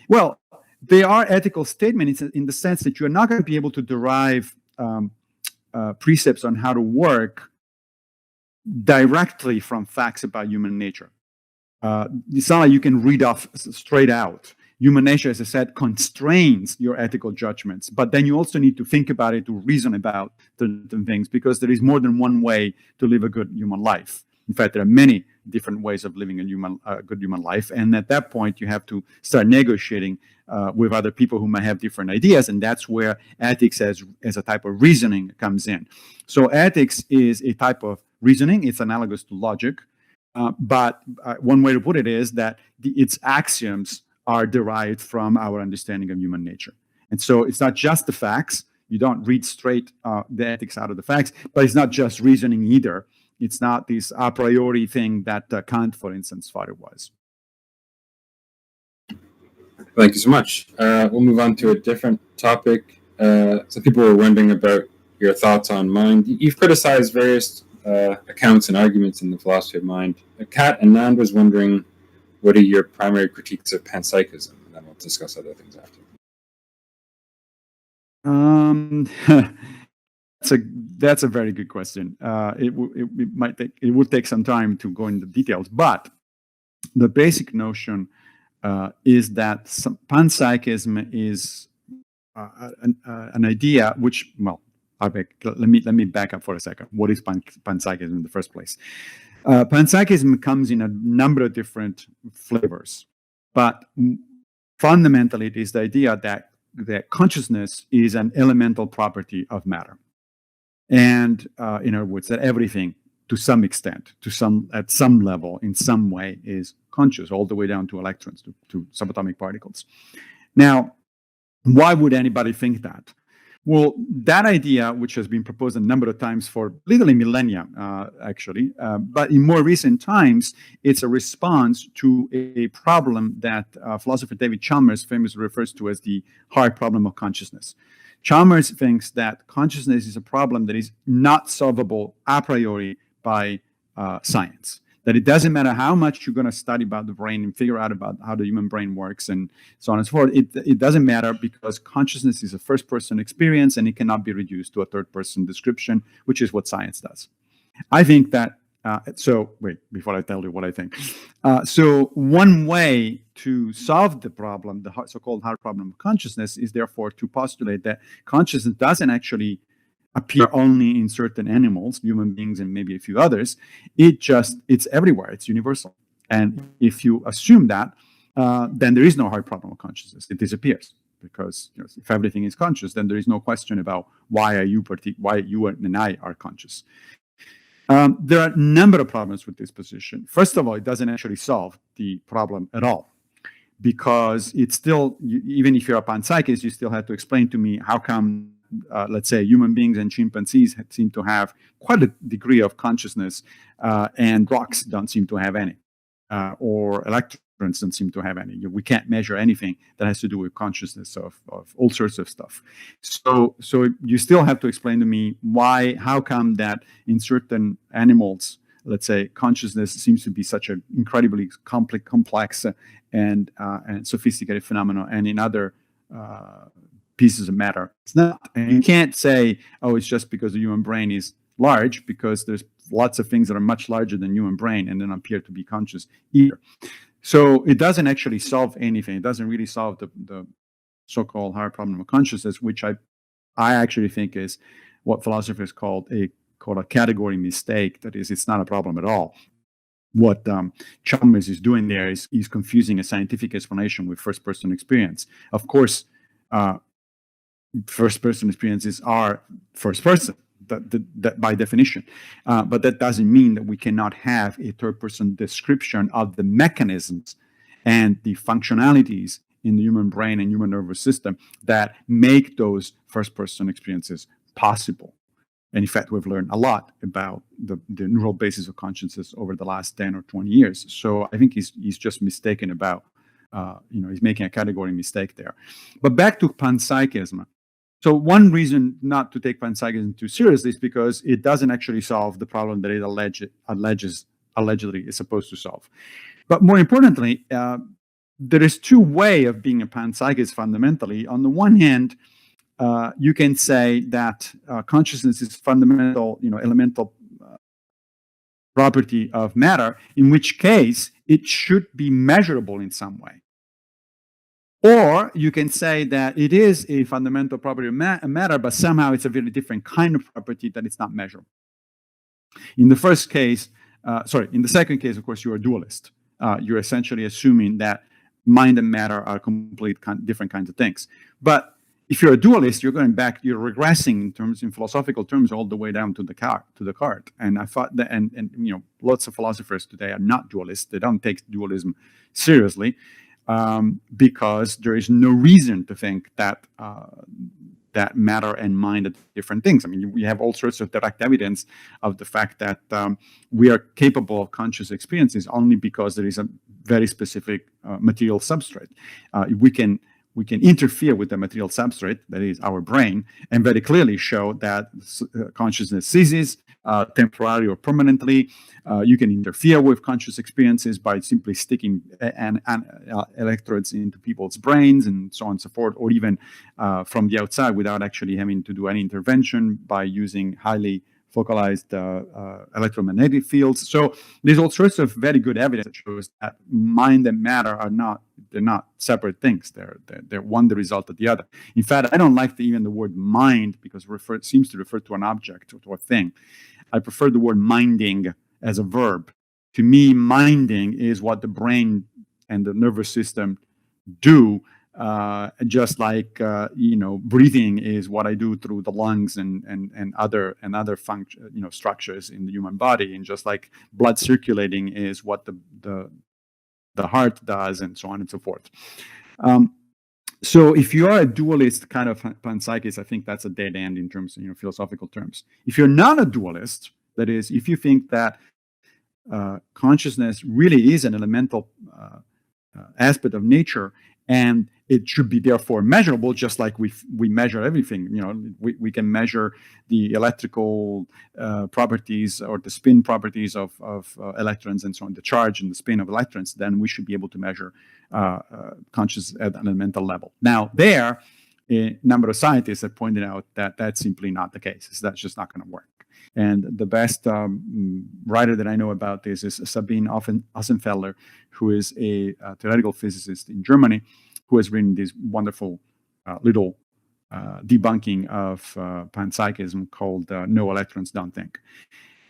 Well, they are ethical statements in the sense that you're not going to be able to derive precepts on how to work directly from facts about human nature. It's not like you can read off straight out. Human nature, as I said, constrains your ethical judgments, but then you also need to think about it, to reason about certain things, because there is more than one way to live a good human life. In fact, there are many different ways of living a good human life, and at that point, you have to start negotiating with other people who might have different ideas, and that's where ethics as a type of reasoning comes in. So ethics is a type of reasoning. It's analogous to logic, but one way to put it is that its axioms are derived from our understanding of human nature. And so it's not just the facts. You don't read straight the ethics out of the facts, but it's not just reasoning either. It's not this a priori thing that Kant, for instance, thought it was. Thank you so much. We'll move on to a different topic. Some people were wondering about your thoughts on mind. You've criticized various accounts and arguments in the philosophy of mind. Kat and Nand was wondering, what are your primary critiques of Panpsychism? And then we'll discuss other things after. That's a very good question. It would take some time to go into details, but the basic notion is that Panpsychism is an idea which, well, let me back up for a second. What is Panpsychism in the first place? Panpsychism comes in a number of different flavors, but fundamentally it is the idea that consciousness is an elemental property of matter. And in other words, that everything to some extent, at some level, in some way, is conscious, all the way down to electrons, to subatomic particles. Now, why would anybody think that? Well, that idea, which has been proposed a number of times for literally millennia, actually, but in more recent times, it's a response to a problem that philosopher David Chalmers famously refers to as the hard problem of consciousness. Chalmers thinks that consciousness is a problem that is not solvable a priori by science. That it doesn't matter how much you're going to study about the brain and figure out about how the human brain works and so on and so forth. It doesn't matter, because consciousness is a first-person experience and it cannot be reduced to a third-person description, which is what science does. I think that, wait, before I tell you what I think. So one way to solve the problem, the so-called hard problem of consciousness, is therefore to postulate that consciousness doesn't actually appear only in certain animals, human beings, and maybe a few others. It's everywhere. It's universal. And if you assume that, then there is no hard problem of consciousness. It disappears, because if everything is conscious, then there is no question about why you and I are conscious. There are a number of problems with this position. First of all, it doesn't actually solve the problem at all, because it's still, even if you're a panpsychist, you still have to explain to me how come let's say human beings and chimpanzees seem to have quite a degree of consciousness, and rocks don't seem to have any, or electrons don't seem to have any. We can't measure anything that has to do with consciousness of all sorts of stuff. So you still have to explain to me how come that in certain animals, let's say, consciousness seems to be such an incredibly complex and sophisticated phenomenon, and in other pieces of matter it's not. And you can't say, oh, it's just because the human brain is large, because there's lots of things that are much larger than human brain and then appear to be conscious either. So it doesn't actually solve anything. It doesn't really solve the so-called hard problem of consciousness, which I actually think is what philosophers call a category mistake. That is, it's not a problem at all. What Chalmers is doing there is he's confusing a scientific explanation with first-person experience. Of course, first-person experiences are first-person, that by definition. But that doesn't mean that we cannot have a third-person description of the mechanisms and the functionalities in the human brain and human nervous system that make those first-person experiences possible. And in fact, we've learned a lot about the neural basis of consciousness over the last 10 or 20 years. So I think he's just mistaken about, he's making a category mistake there. But back to panpsychism. So one reason not to take panpsychism too seriously is because it doesn't actually solve the problem that it allegedly is supposed to solve. But more importantly, there is two ways of being a panpsychist fundamentally. On the one hand, you can say that consciousness is fundamental, elemental property of matter, in which case it should be measurable in some way. Or you can say that it is a fundamental property of matter, but somehow it's a very different kind of property that it's not measurable. In the first case, in the second case, of course, you're a dualist. You're essentially assuming that mind and matter are different kinds of things. But if you're a dualist, you're regressing in philosophical terms all the way down to the cart. And I thought that, and lots of philosophers today are not dualists. They don't take dualism seriously, because there is no reason to think that that matter and mind are different things. I mean, we have all sorts of direct evidence of the fact that we are capable of conscious experiences only because there is a very specific material substrate. We can interfere with the material substrate, that is our brain, and very clearly show that consciousness ceases temporarily or permanently. You can interfere with conscious experiences by simply sticking electrodes into people's brains and so on and so forth, or even from the outside without actually having to do any intervention by using highly focalized electromagnetic fields. So there's all sorts of very good evidence that shows that mind and matter are not separate things. They're one the result of the other. In fact, I don't like even the word mind, because it seems to refer to an object or to a thing. I prefer the word minding as a verb. To me, minding is what the brain and the nervous system do just like breathing is what I do through the lungs and other function structures in the human body, and just like blood circulating is what the heart does, and so on and so forth. So if you are a dualist kind of panpsychist, I think that's a dead end in terms of philosophical terms. If you're not a dualist, that is, if you think that consciousness really is an elemental aspect of nature, and it should be therefore measurable, just like we measure everything. We can measure the electrical properties or the spin properties of electrons and so on, the charge and the spin of electrons. Then we should be able to measure consciousness at an elemental level. Now, a number of scientists have pointed out that that's simply not the case. That's just not going to work. And the best writer that I know about this is Sabine Ossenfelder, who is a theoretical physicist in Germany, who has written this wonderful little debunking of panpsychism called No Electrons Don't Think.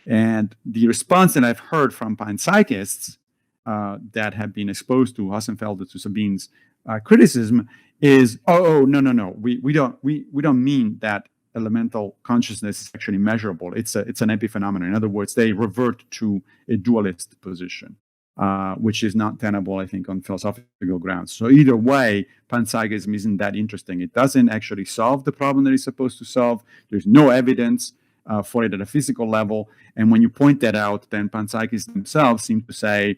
And the response that I've heard from panpsychists that have been exposed to Ossenfelder, to Sabine's criticism, is, no, we don't mean that elemental consciousness is actually measurable. It's an epiphenomenon. In other words, they revert to a dualist position, which is not tenable, I think, on philosophical grounds. So either way, panpsychism isn't that interesting. It doesn't actually solve the problem that it's supposed to solve. There's no evidence for it at a physical level. And when you point that out, then panpsychists themselves seem to say,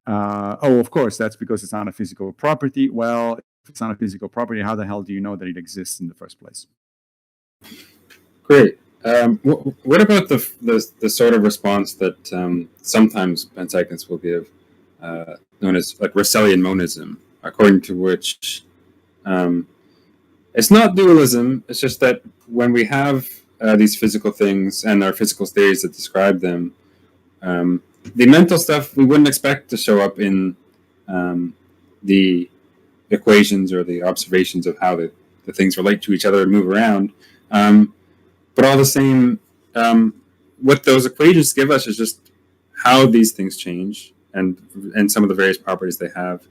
of course, that's because it's not a physical property. Well, if it's not a physical property, how the hell do you know that it exists in the first place? Great. What about the sort of response that sometimes panpsychists will give, known as like Russellian monism, according to which it's not dualism. It's just that when we have these physical things and our physical theories that describe them, the mental stuff we wouldn't expect to show up in the equations or the observations of how the things relate to each other and move around. But all the same, what those equations give us is just how these things change and some of the various properties they have.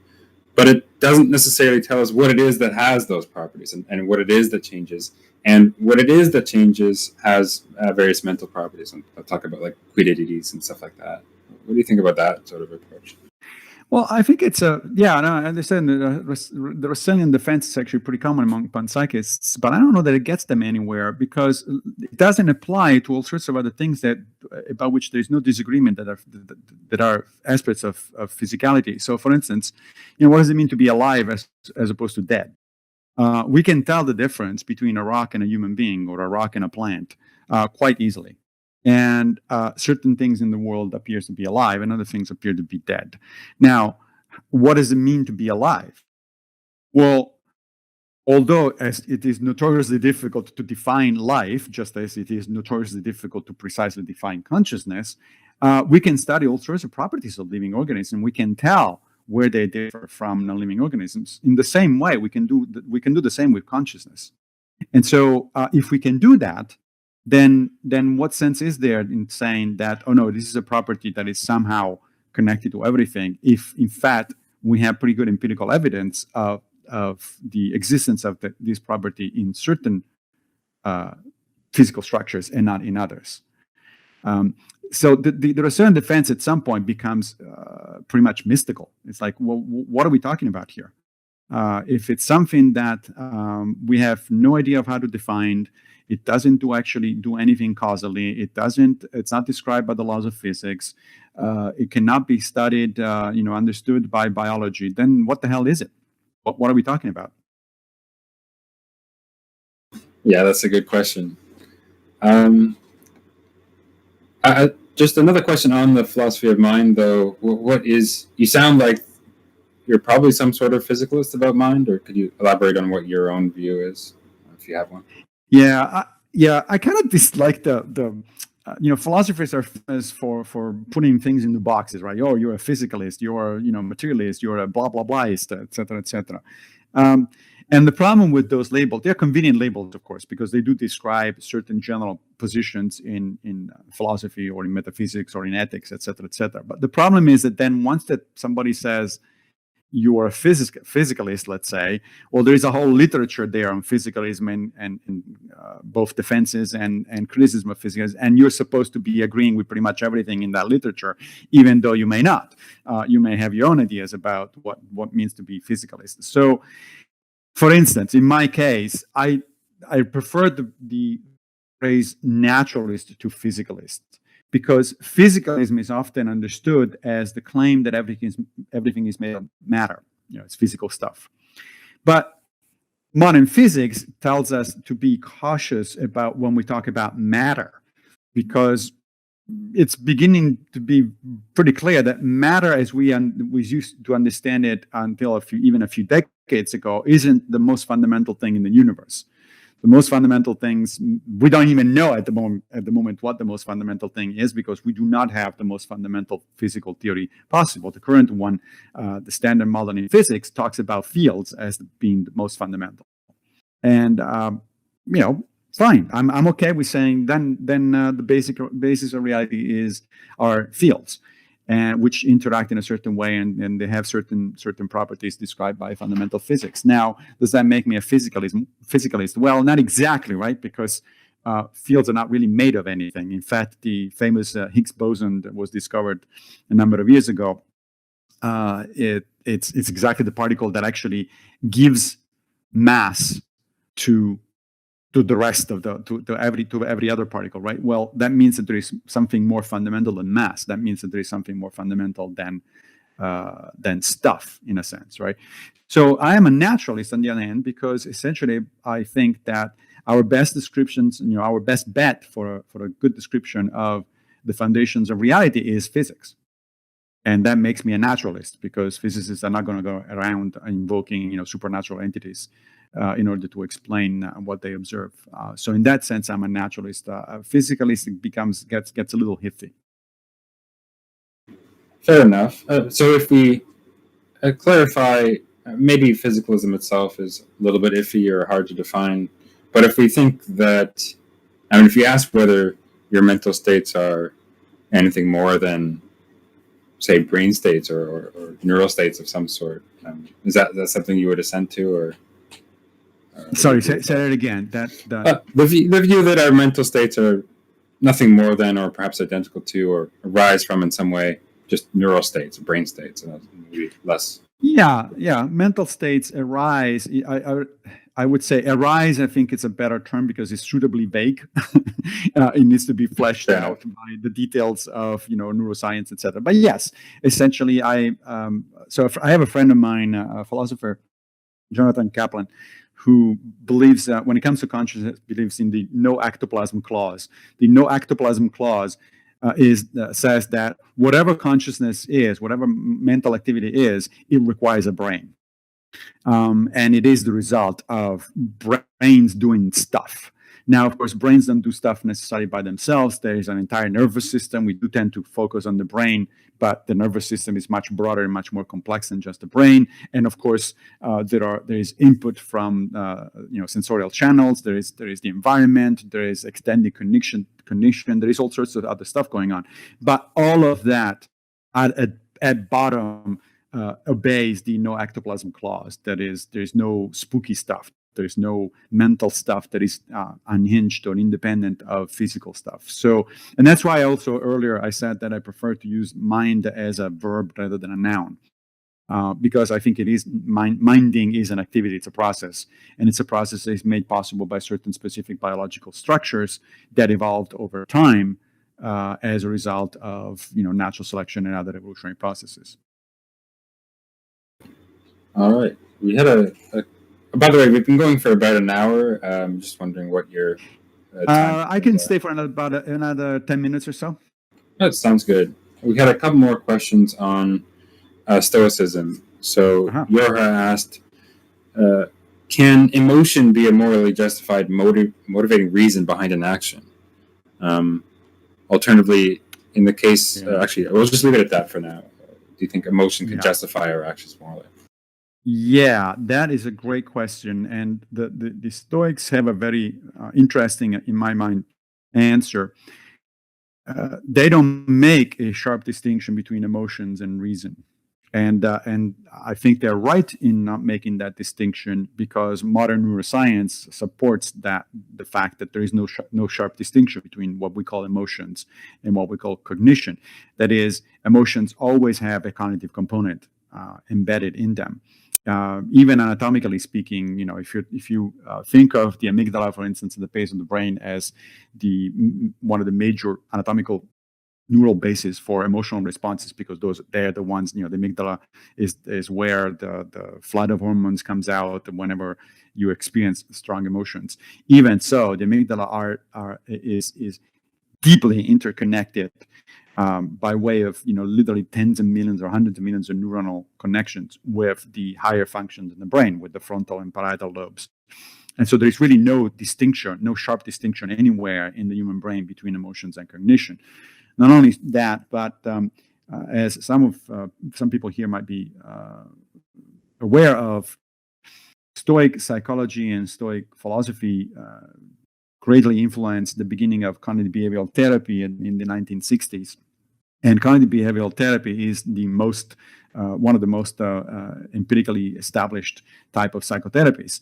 But it doesn't necessarily tell us what it is that has those properties and what it is that changes. And what it is that changes has various mental properties. And I'll talk about like quidities and stuff like that. What do you think about that sort of approach? Well, I think it's I understand the Russellian defense is actually pretty common among panpsychists, but I don't know that it gets them anywhere, because it doesn't apply to all sorts of other things about which there is no disagreement that are aspects of physicality. So, for instance, what does it mean to be alive as opposed to dead? We can tell the difference between a rock and a human being, or a rock and a plant, quite easily. And certain things in the world appears to be alive, and other things appear to be dead. Now, what does it mean to be alive? Well, although as it is notoriously difficult to define life, just as it is notoriously difficult to precisely define consciousness, we can study all sorts of properties of living organisms. We can tell where they differ from non-living organisms. In the same way, we can do the same with consciousness. And so, if we can do that, then what sense is there in saying that, oh no, this is a property that is somehow connected to everything, if in fact we have pretty good empirical evidence of the existence of this property in certain physical structures and not in others. So the Russellian defense at some point becomes pretty much mystical. It's like, well, what are we talking about here? If it's something that we have no idea of how to define, it doesn't actually do anything causally. It's not described by the laws of physics. It cannot be studied, understood by biology. Then what the hell is it? What are we talking about? Yeah, that's a good question. Just another question on the philosophy of mind, though. You sound like you're probably some sort of physicalist about mind, or could you elaborate on what your own view is, if you have one? Yeah, I kind of dislike the philosophers are famous for putting things into boxes, right? Oh, you're a physicalist, you're materialist, you're a blah blah blahist, etc., etc. And the problem with those labels, they're convenient labels, of course, because they do describe certain general positions in philosophy or in metaphysics or in ethics, etc., etc. But the problem is that then once that somebody says, you are a physicalist, let's say, well, there is a whole literature there on physicalism and both defenses and criticism of physicalism, and you're supposed to be agreeing with pretty much everything in that literature, even though you may not. You may have your own ideas about what means to be physicalist. So, for instance, in my case, I prefer the phrase naturalist to physicalist, because physicalism is often understood as the claim that everything is made of matter. It's physical stuff. But modern physics tells us to be cautious about when we talk about matter, because it's beginning to be pretty clear that matter, as we used to understand it until even a few decades ago, isn't the most fundamental thing in the universe. The most fundamental things, we don't even know at the moment what the most fundamental thing is, because we do not have the most fundamental physical theory possible. The current one, the standard model in physics, talks about fields as being the most fundamental. And fine. I'm okay with saying then the basis of reality are fields, and which interact in a certain way, and they have certain properties described by fundamental physics. Now, does that make me a physicalist? Well, not exactly, right? Because fields are not really made of anything. In fact, the famous Higgs boson that was discovered a number of years ago, it's exactly the particle that actually gives mass to the rest of to every other particle, right? Well, that means that there is something more fundamental than mass. That means that there is something more fundamental than stuff, in a sense, right? So I am a naturalist on the other hand, because essentially I think that our best descriptions, our best bet for a good description of the foundations of reality is physics. And that makes me a naturalist, because physicists are not going to go around invoking, supernatural entities in order to explain what they observe. So in that sense, I'm a naturalist. Physicalist gets a little iffy. Fair enough. So if we clarify, maybe physicalism itself is a little bit iffy or hard to define, but if we think that, if you ask whether your mental states are anything more than, say, brain states or neural states of some sort, is that something you would assent to, or? Sorry, say that again. The view that our mental states are nothing more than, or perhaps identical to, or arise from in some way, just neural states, brain states, maybe less. Yeah. Mental states arise. I would say arise. I think it's a better term because it's suitably vague. It needs to be fleshed out by the details of neuroscience, etc. But yes, essentially, I have a friend of mine, a philosopher, Jonathan Kaplan, who believes that when it comes to consciousness, believes in the no ectoplasm clause. The no ectoplasm clause says that whatever consciousness is, whatever mental activity is, it requires a brain. And it is the result of brains doing stuff. Now, of course, brains don't do stuff necessarily by themselves. There is an entire nervous system. We do tend to focus on the brain, but the nervous system is much broader and much more complex than just the brain. And of course, there is input from sensorial channels. There is the environment. There is extended cognition. There is all sorts of other stuff going on. But all of that at bottom obeys the no ectoplasm clause. That is, there is no spooky stuff. There's no mental stuff that is unhinged or independent of physical stuff. So, and that's why also earlier I said that I prefer to use mind as a verb rather than a noun, because I think it is minding is an activity, it's a process, and it's a process that is made possible by certain specific biological structures that evolved over time as a result of natural selection and other evolutionary processes. All right, we had by the way, we've been going for about an hour. I'm just wondering what your I can stay for another 10 minutes or so. That sounds good. We had a couple more questions on Stoicism. So Yorha asked, can emotion be a morally justified motivating reason behind an action? Alternatively, in the case, actually, we'll just leave it at that for now. Do you think emotion can justify our actions morally? Yeah, that is a great question. And the Stoics have a very interesting, in my mind, answer. They don't make a sharp distinction between emotions and reason. And I think they're right in not making that distinction, because modern neuroscience supports the fact that there is no sharp distinction between what we call emotions and what we call cognition. That is, emotions always have a cognitive component embedded in them. Even anatomically speaking, if you think of the amygdala, for instance, at the base of the brain as one of the major anatomical neural basis for emotional responses, because they're the ones, the amygdala is where the flood of hormones comes out whenever you experience strong emotions. Even so, the amygdala is deeply interconnected by way of literally tens of millions or hundreds of millions of neuronal connections with the higher functions in the brain, with the frontal and parietal lobes. And so there's really no sharp distinction anywhere in the human brain between emotions and cognition. Not only that, but as some people here might be aware of, Stoic psychology and Stoic philosophy greatly influenced the beginning of cognitive behavioral therapy in the 1960s. And cognitive behavioral therapy is one of the most empirically established type of psychotherapies.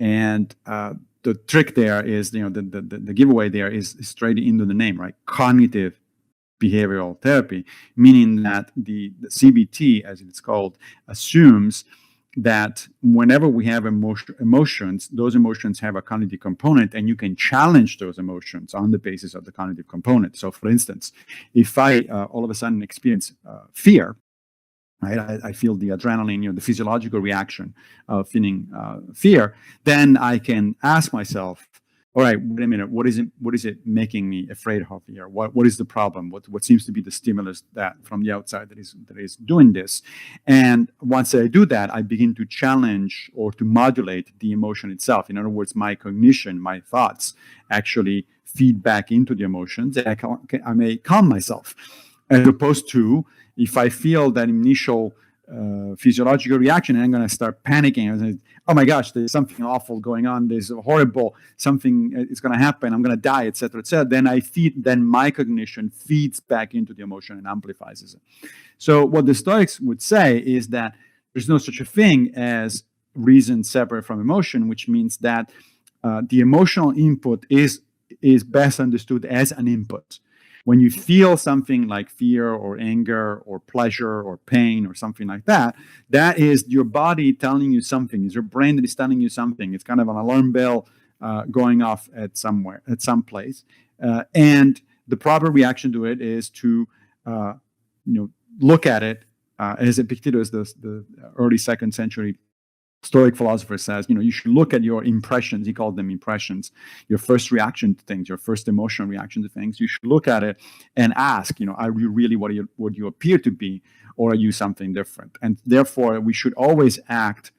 And the trick there is, the giveaway there is straight into the name, right? Cognitive behavioral therapy, meaning that the CBT, as it's called, assumes that whenever we have emotions, those emotions have a cognitive component, and you can challenge those emotions on the basis of the cognitive component. So, for instance, if I all of a sudden experience fear, right? I feel the adrenaline, the physiological reaction of feeling fear, then I can ask myself, all right, wait a minute, what is it making me afraid of here? What is the problem? What seems to be the stimulus that from the outside that is doing this? And once I do that, I begin to challenge or to modulate the emotion itself. In other words, my cognition, my thoughts actually feed back into the emotions, and I may calm myself, as opposed to if I feel that initial physiological reaction, and I'm going to start panicking. I'm saying, oh my gosh, there's something awful going on. There's horrible something is going to happen. I'm going to die, etc., etc. Then my cognition feeds back into the emotion and amplifies it. So what the Stoics would say is that there's no such a thing as reason separate from emotion, which means that the emotional input is best understood as an input. When you feel something like fear or anger or pleasure or pain or something like that, that is your body telling you something. It's your brain that is telling you something. It's kind of an alarm bell going off at some place. And the proper reaction to it is to look at it as Epictetus, the early 2nd century Stoic philosopher, says, you should look at your impressions. He called them impressions, your first reaction to things, your first emotional reaction to things. You should look at it and ask, are you really what you appear to be, or are you something different? And therefore, we should always act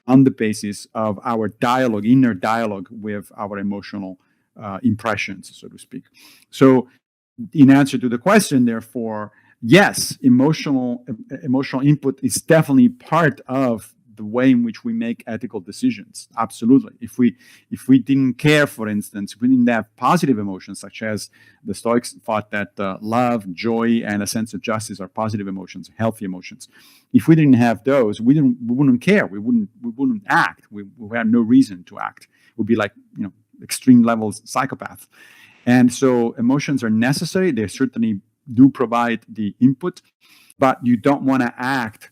on the basis of our dialogue, inner dialogue with our emotional impressions, so to speak. So, in answer to the question, therefore, yes, emotional input is definitely part of the way in which we make ethical decisions. Absolutely. If we didn't care, for instance, if we didn't have positive emotions, such as the Stoics thought that love, joy, and a sense of justice are positive emotions, healthy emotions. If we didn't have those, we wouldn't care. We wouldn't act. We had no reason to act. We'd be like, extreme levels psychopath. And so emotions are necessary. They certainly do provide the input, but you don't want to act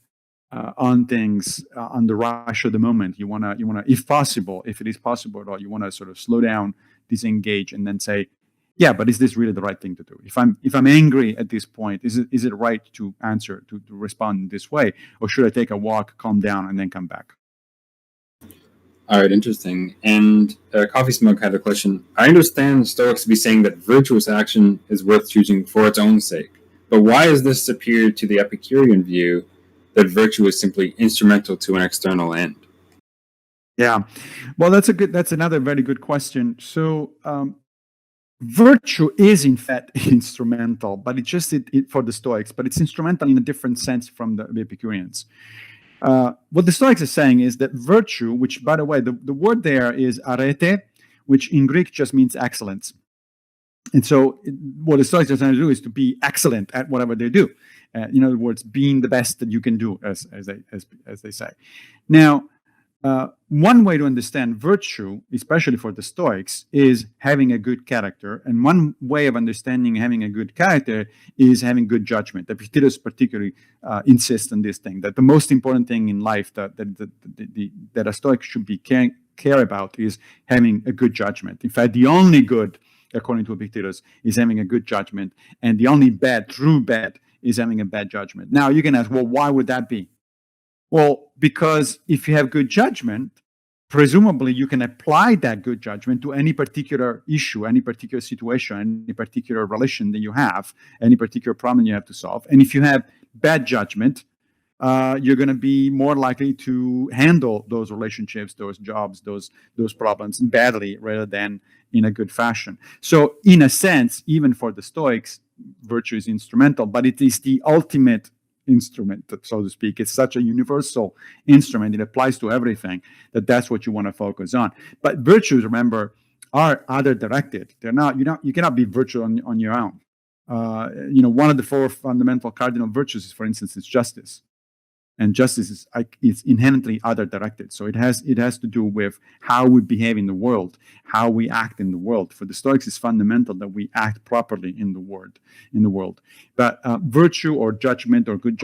on things on the rush of the moment. You want to, if possible, if it is possible at all, you want to sort of slow down, disengage, and then say, yeah, but is this really the right thing to do? If I'm angry at this point, is it right to answer, to respond in this way, or should I take a walk, calm down, and then come back? All right, interesting. And Coffee Smoke had a question. I understand Stoics to be saying that virtuous action is worth choosing for its own sake, but why is this superior to the Epicurean view that virtue is simply instrumental to an external end? Yeah, well, that's another very good question. So virtue is in fact instrumental, but it's just for the Stoics, but it's instrumental in a different sense from the Epicureans. What the Stoics are saying is that virtue, which, by the way, the word there is arete, which in Greek just means excellence. And so what the Stoics are trying to do is to be excellent at whatever they do. In other words, being the best that you can do, as they say. Now, one way to understand virtue, especially for the Stoics, is having a good character. And one way of understanding having a good character is having good judgment. Epicurus particularly insists on this thing, that the most important thing in life that a Stoic should be care about is having a good judgment. In fact, the only good, according to Epicurus, is having a good judgment. And the only bad, true bad, is having a bad judgment. Now, you can ask, well, why would that be? Well, because if you have good judgment, presumably you can apply that good judgment to any particular issue, any particular situation, any particular relation that you have, any particular problem you have to solve. And if you have bad judgment, you're going to be more likely to handle those relationships, those jobs, those problems badly rather than in a good fashion. So in a sense, even for the Stoics, virtue is instrumental, but it is the ultimate instrument, so to speak. It's such a universal instrument. It applies to everything that's what you want to focus on. But virtues, remember, are other directed. They're not, you cannot be virtuous on your own. One of the 4 fundamental cardinal virtues is, for instance, is justice. And justice is inherently other directed. So it has to do with how we behave in the world, how we act in the world. For the Stoics, it's fundamental that we act properly in the world. But virtue or judgment or good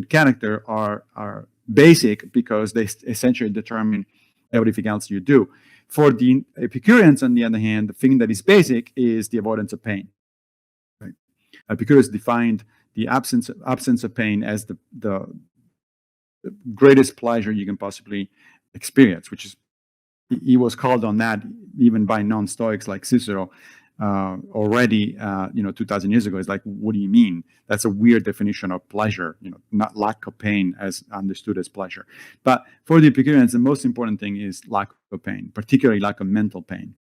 character are basic because they essentially determine everything else you do. For the Epicureans, on the other hand, the thing that is basic is the avoidance of pain. Right? Epicurus defined the absence of pain as the greatest pleasure you can possibly experience, which is, he was called on that even by non-Stoics like Cicero already 2,000 years ago. It's like, what do you mean? That's a weird definition of pleasure, not lack of pain as understood as pleasure. But for the Epicureans, the most important thing is lack of pain, particularly lack of mental pain.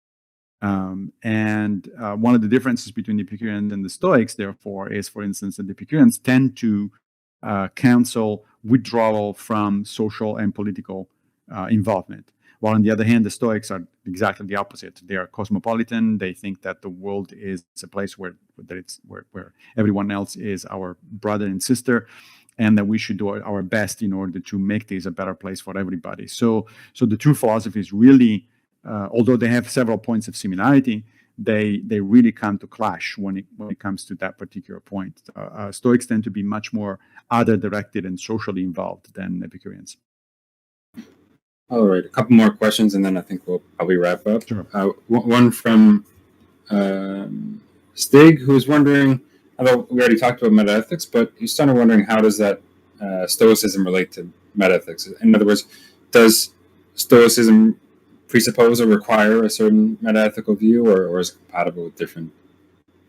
And one of the differences between the Epicureans and the Stoics, therefore, is, for instance, that the Epicureans tend to counsel withdrawal from social and political involvement. While on the other hand, the Stoics are exactly the opposite. They are cosmopolitan. They think that the world is a place where everyone else is our brother and sister, and that we should do our best in order to make this a better place for everybody. So the two philosophies really, although they have several points of similarity, they really come to clash when it comes to that particular point. Stoics tend to be much more other-directed and socially involved than Epicureans. All right, a couple more questions, and then I think we'll probably wrap up. Sure. One from Stig, who's wondering, although we already talked about metaethics, but he's kind of wondering, how does that Stoicism relate to metaethics? In other words, does Stoicism presuppose or require a certain metaethical view, or is it compatible with different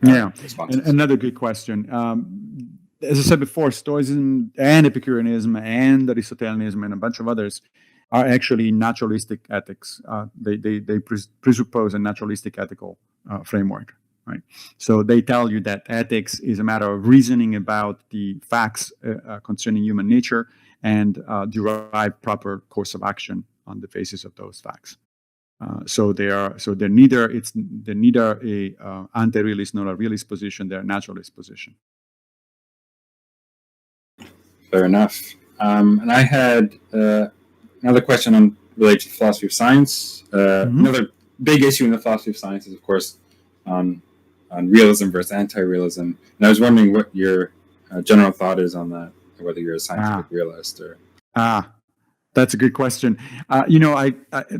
responses? Another good question. As I said before, Stoicism and Epicureanism and Aristotelianism and a bunch of others are actually naturalistic ethics. They presuppose a naturalistic ethical framework, right? So they tell you that ethics is a matter of reasoning about the facts concerning human nature and derive proper course of action on the basis of those facts. They're neither a anti-realist nor a realist position. They're a naturalist position. Fair enough. And I had another question related to philosophy of science. Another big issue in the philosophy of science is, of course, on realism versus anti-realism. And I was wondering what your general thought is on that, or whether you're a scientific realist or. That's a good question. I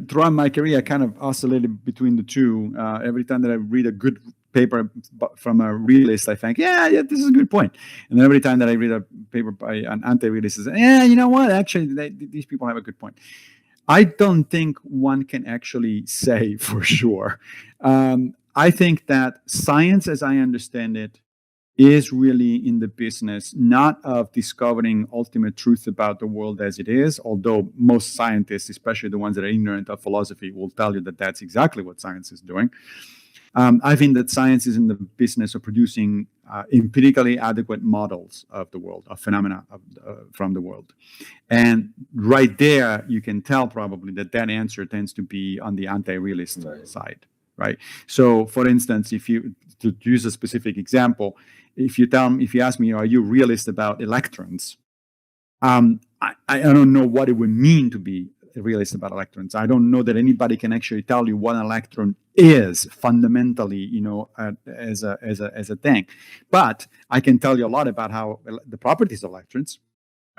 throughout my career, I kind of oscillated between the two. Every time that I read a good paper from a realist, I think, yeah, this is a good point. And then every time that I read a paper by an anti-realist, I say, yeah, you know what? Actually, these people have a good point. I don't think one can actually say for sure. I think that science, as I understand it, is really in the business not of discovering ultimate truth about the world as it is, although most scientists, especially the ones that are ignorant of philosophy, will tell you that that's exactly what science is doing. I think that science is in the business of producing empirically adequate models of the world, of phenomena from the world. And right there, you can tell probably that answer tends to be on the anti-realist side. right? So, for instance, if you, to use a specific example, if you ask me, are you a realist about electrons? I don't know what it would mean to be a realist about electrons. I don't know that anybody can actually tell you what an electron is fundamentally, as a thing. But I can tell you a lot about how the properties of electrons,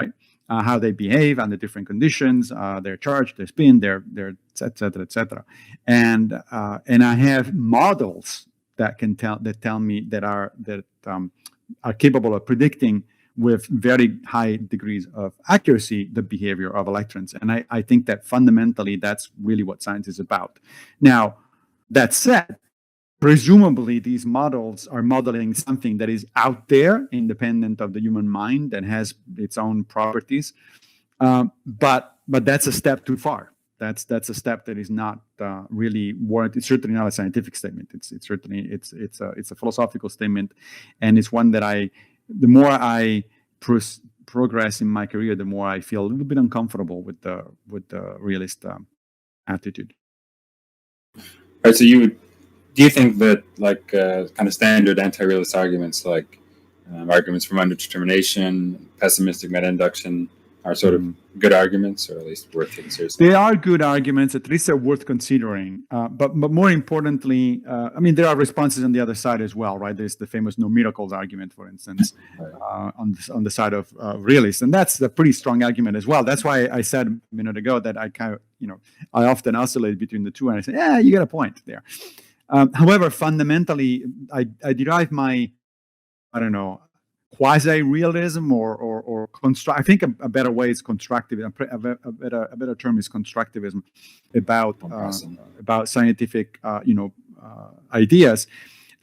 right? How they behave under different conditions, their charge, their spin, their et cetera. And I have models that tell me that are capable of predicting with very high degrees of accuracy the behavior of electrons. And I think that fundamentally that's really what science is about. Now, that said, presumably these models are modeling something that is out there, independent of the human mind, and has its own properties. But that's a step too far. That's a step that is not really warranted. It's certainly not a scientific statement. It's a philosophical statement, and it's one that the more I progress in my career, the more I feel a little bit uncomfortable with the realist attitude. All right. So do you think that kind of standard anti-realist arguments, like arguments from underdetermination, pessimistic meta-induction, are sort of good arguments, or at least worth taking seriously? They are good arguments, at least they're worth considering. But more importantly, there are responses on the other side as well, right? There's the famous no miracles argument, for instance, on the side of realists. And that's a pretty strong argument as well. That's why I said a minute ago that I kind of, I often oscillate between the two, and I say, yeah, you got a point there. However, fundamentally, I derive my, quasi-realism or construct. I think a better way is constructivism. A better term is constructivism about scientific ideas.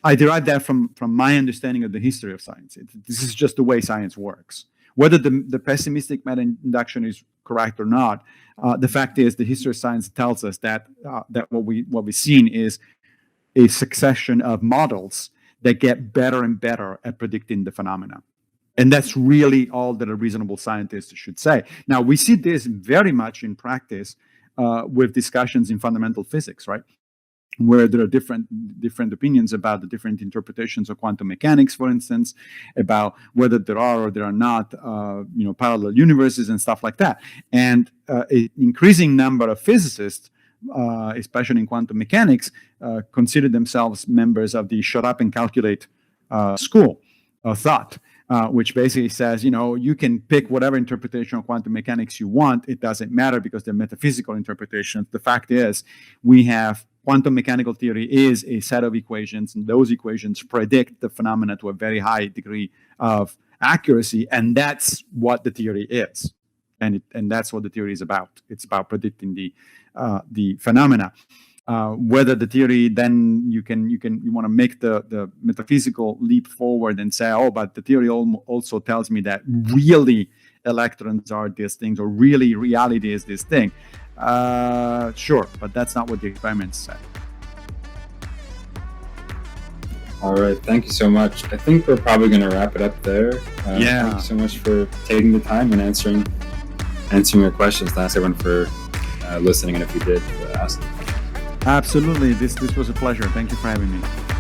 I derive that from my understanding of the history of science. This is just the way science works. Whether the pessimistic meta-induction is correct or not, the fact is the history of science tells us that what we've seen is a succession of models that get better and better at predicting the phenomena. And that's really all that a reasonable scientist should say. Now, we see this very much in practice with discussions in fundamental physics, right? Where there are different opinions about the different interpretations of quantum mechanics, for instance, about whether there are or there are not, parallel universes and stuff like that. And an increasing number of physicists, especially in quantum mechanics, consider themselves members of the shut up and calculate school of thought, which basically says, you can pick whatever interpretation of quantum mechanics you want. It doesn't matter because they're metaphysical interpretations. The fact is, we have quantum mechanical theory is a set of equations, and those equations predict the phenomena to a very high degree of accuracy, and that's what the theory is. And that's what the theory is about. It's about predicting the phenomena. Whether the theory, then you want to make the metaphysical leap forward and say, oh, but the theory also tells me that really electrons are these things, or really reality is this thing. Sure, but that's not what the experiments say. All right, thank you so much. I think we're probably going to wrap it up there. Thank you so much for taking the time and answering your questions. Thanks everyone for listening, and if you did, ask them. Absolutely. This was a pleasure. Thank you for having me.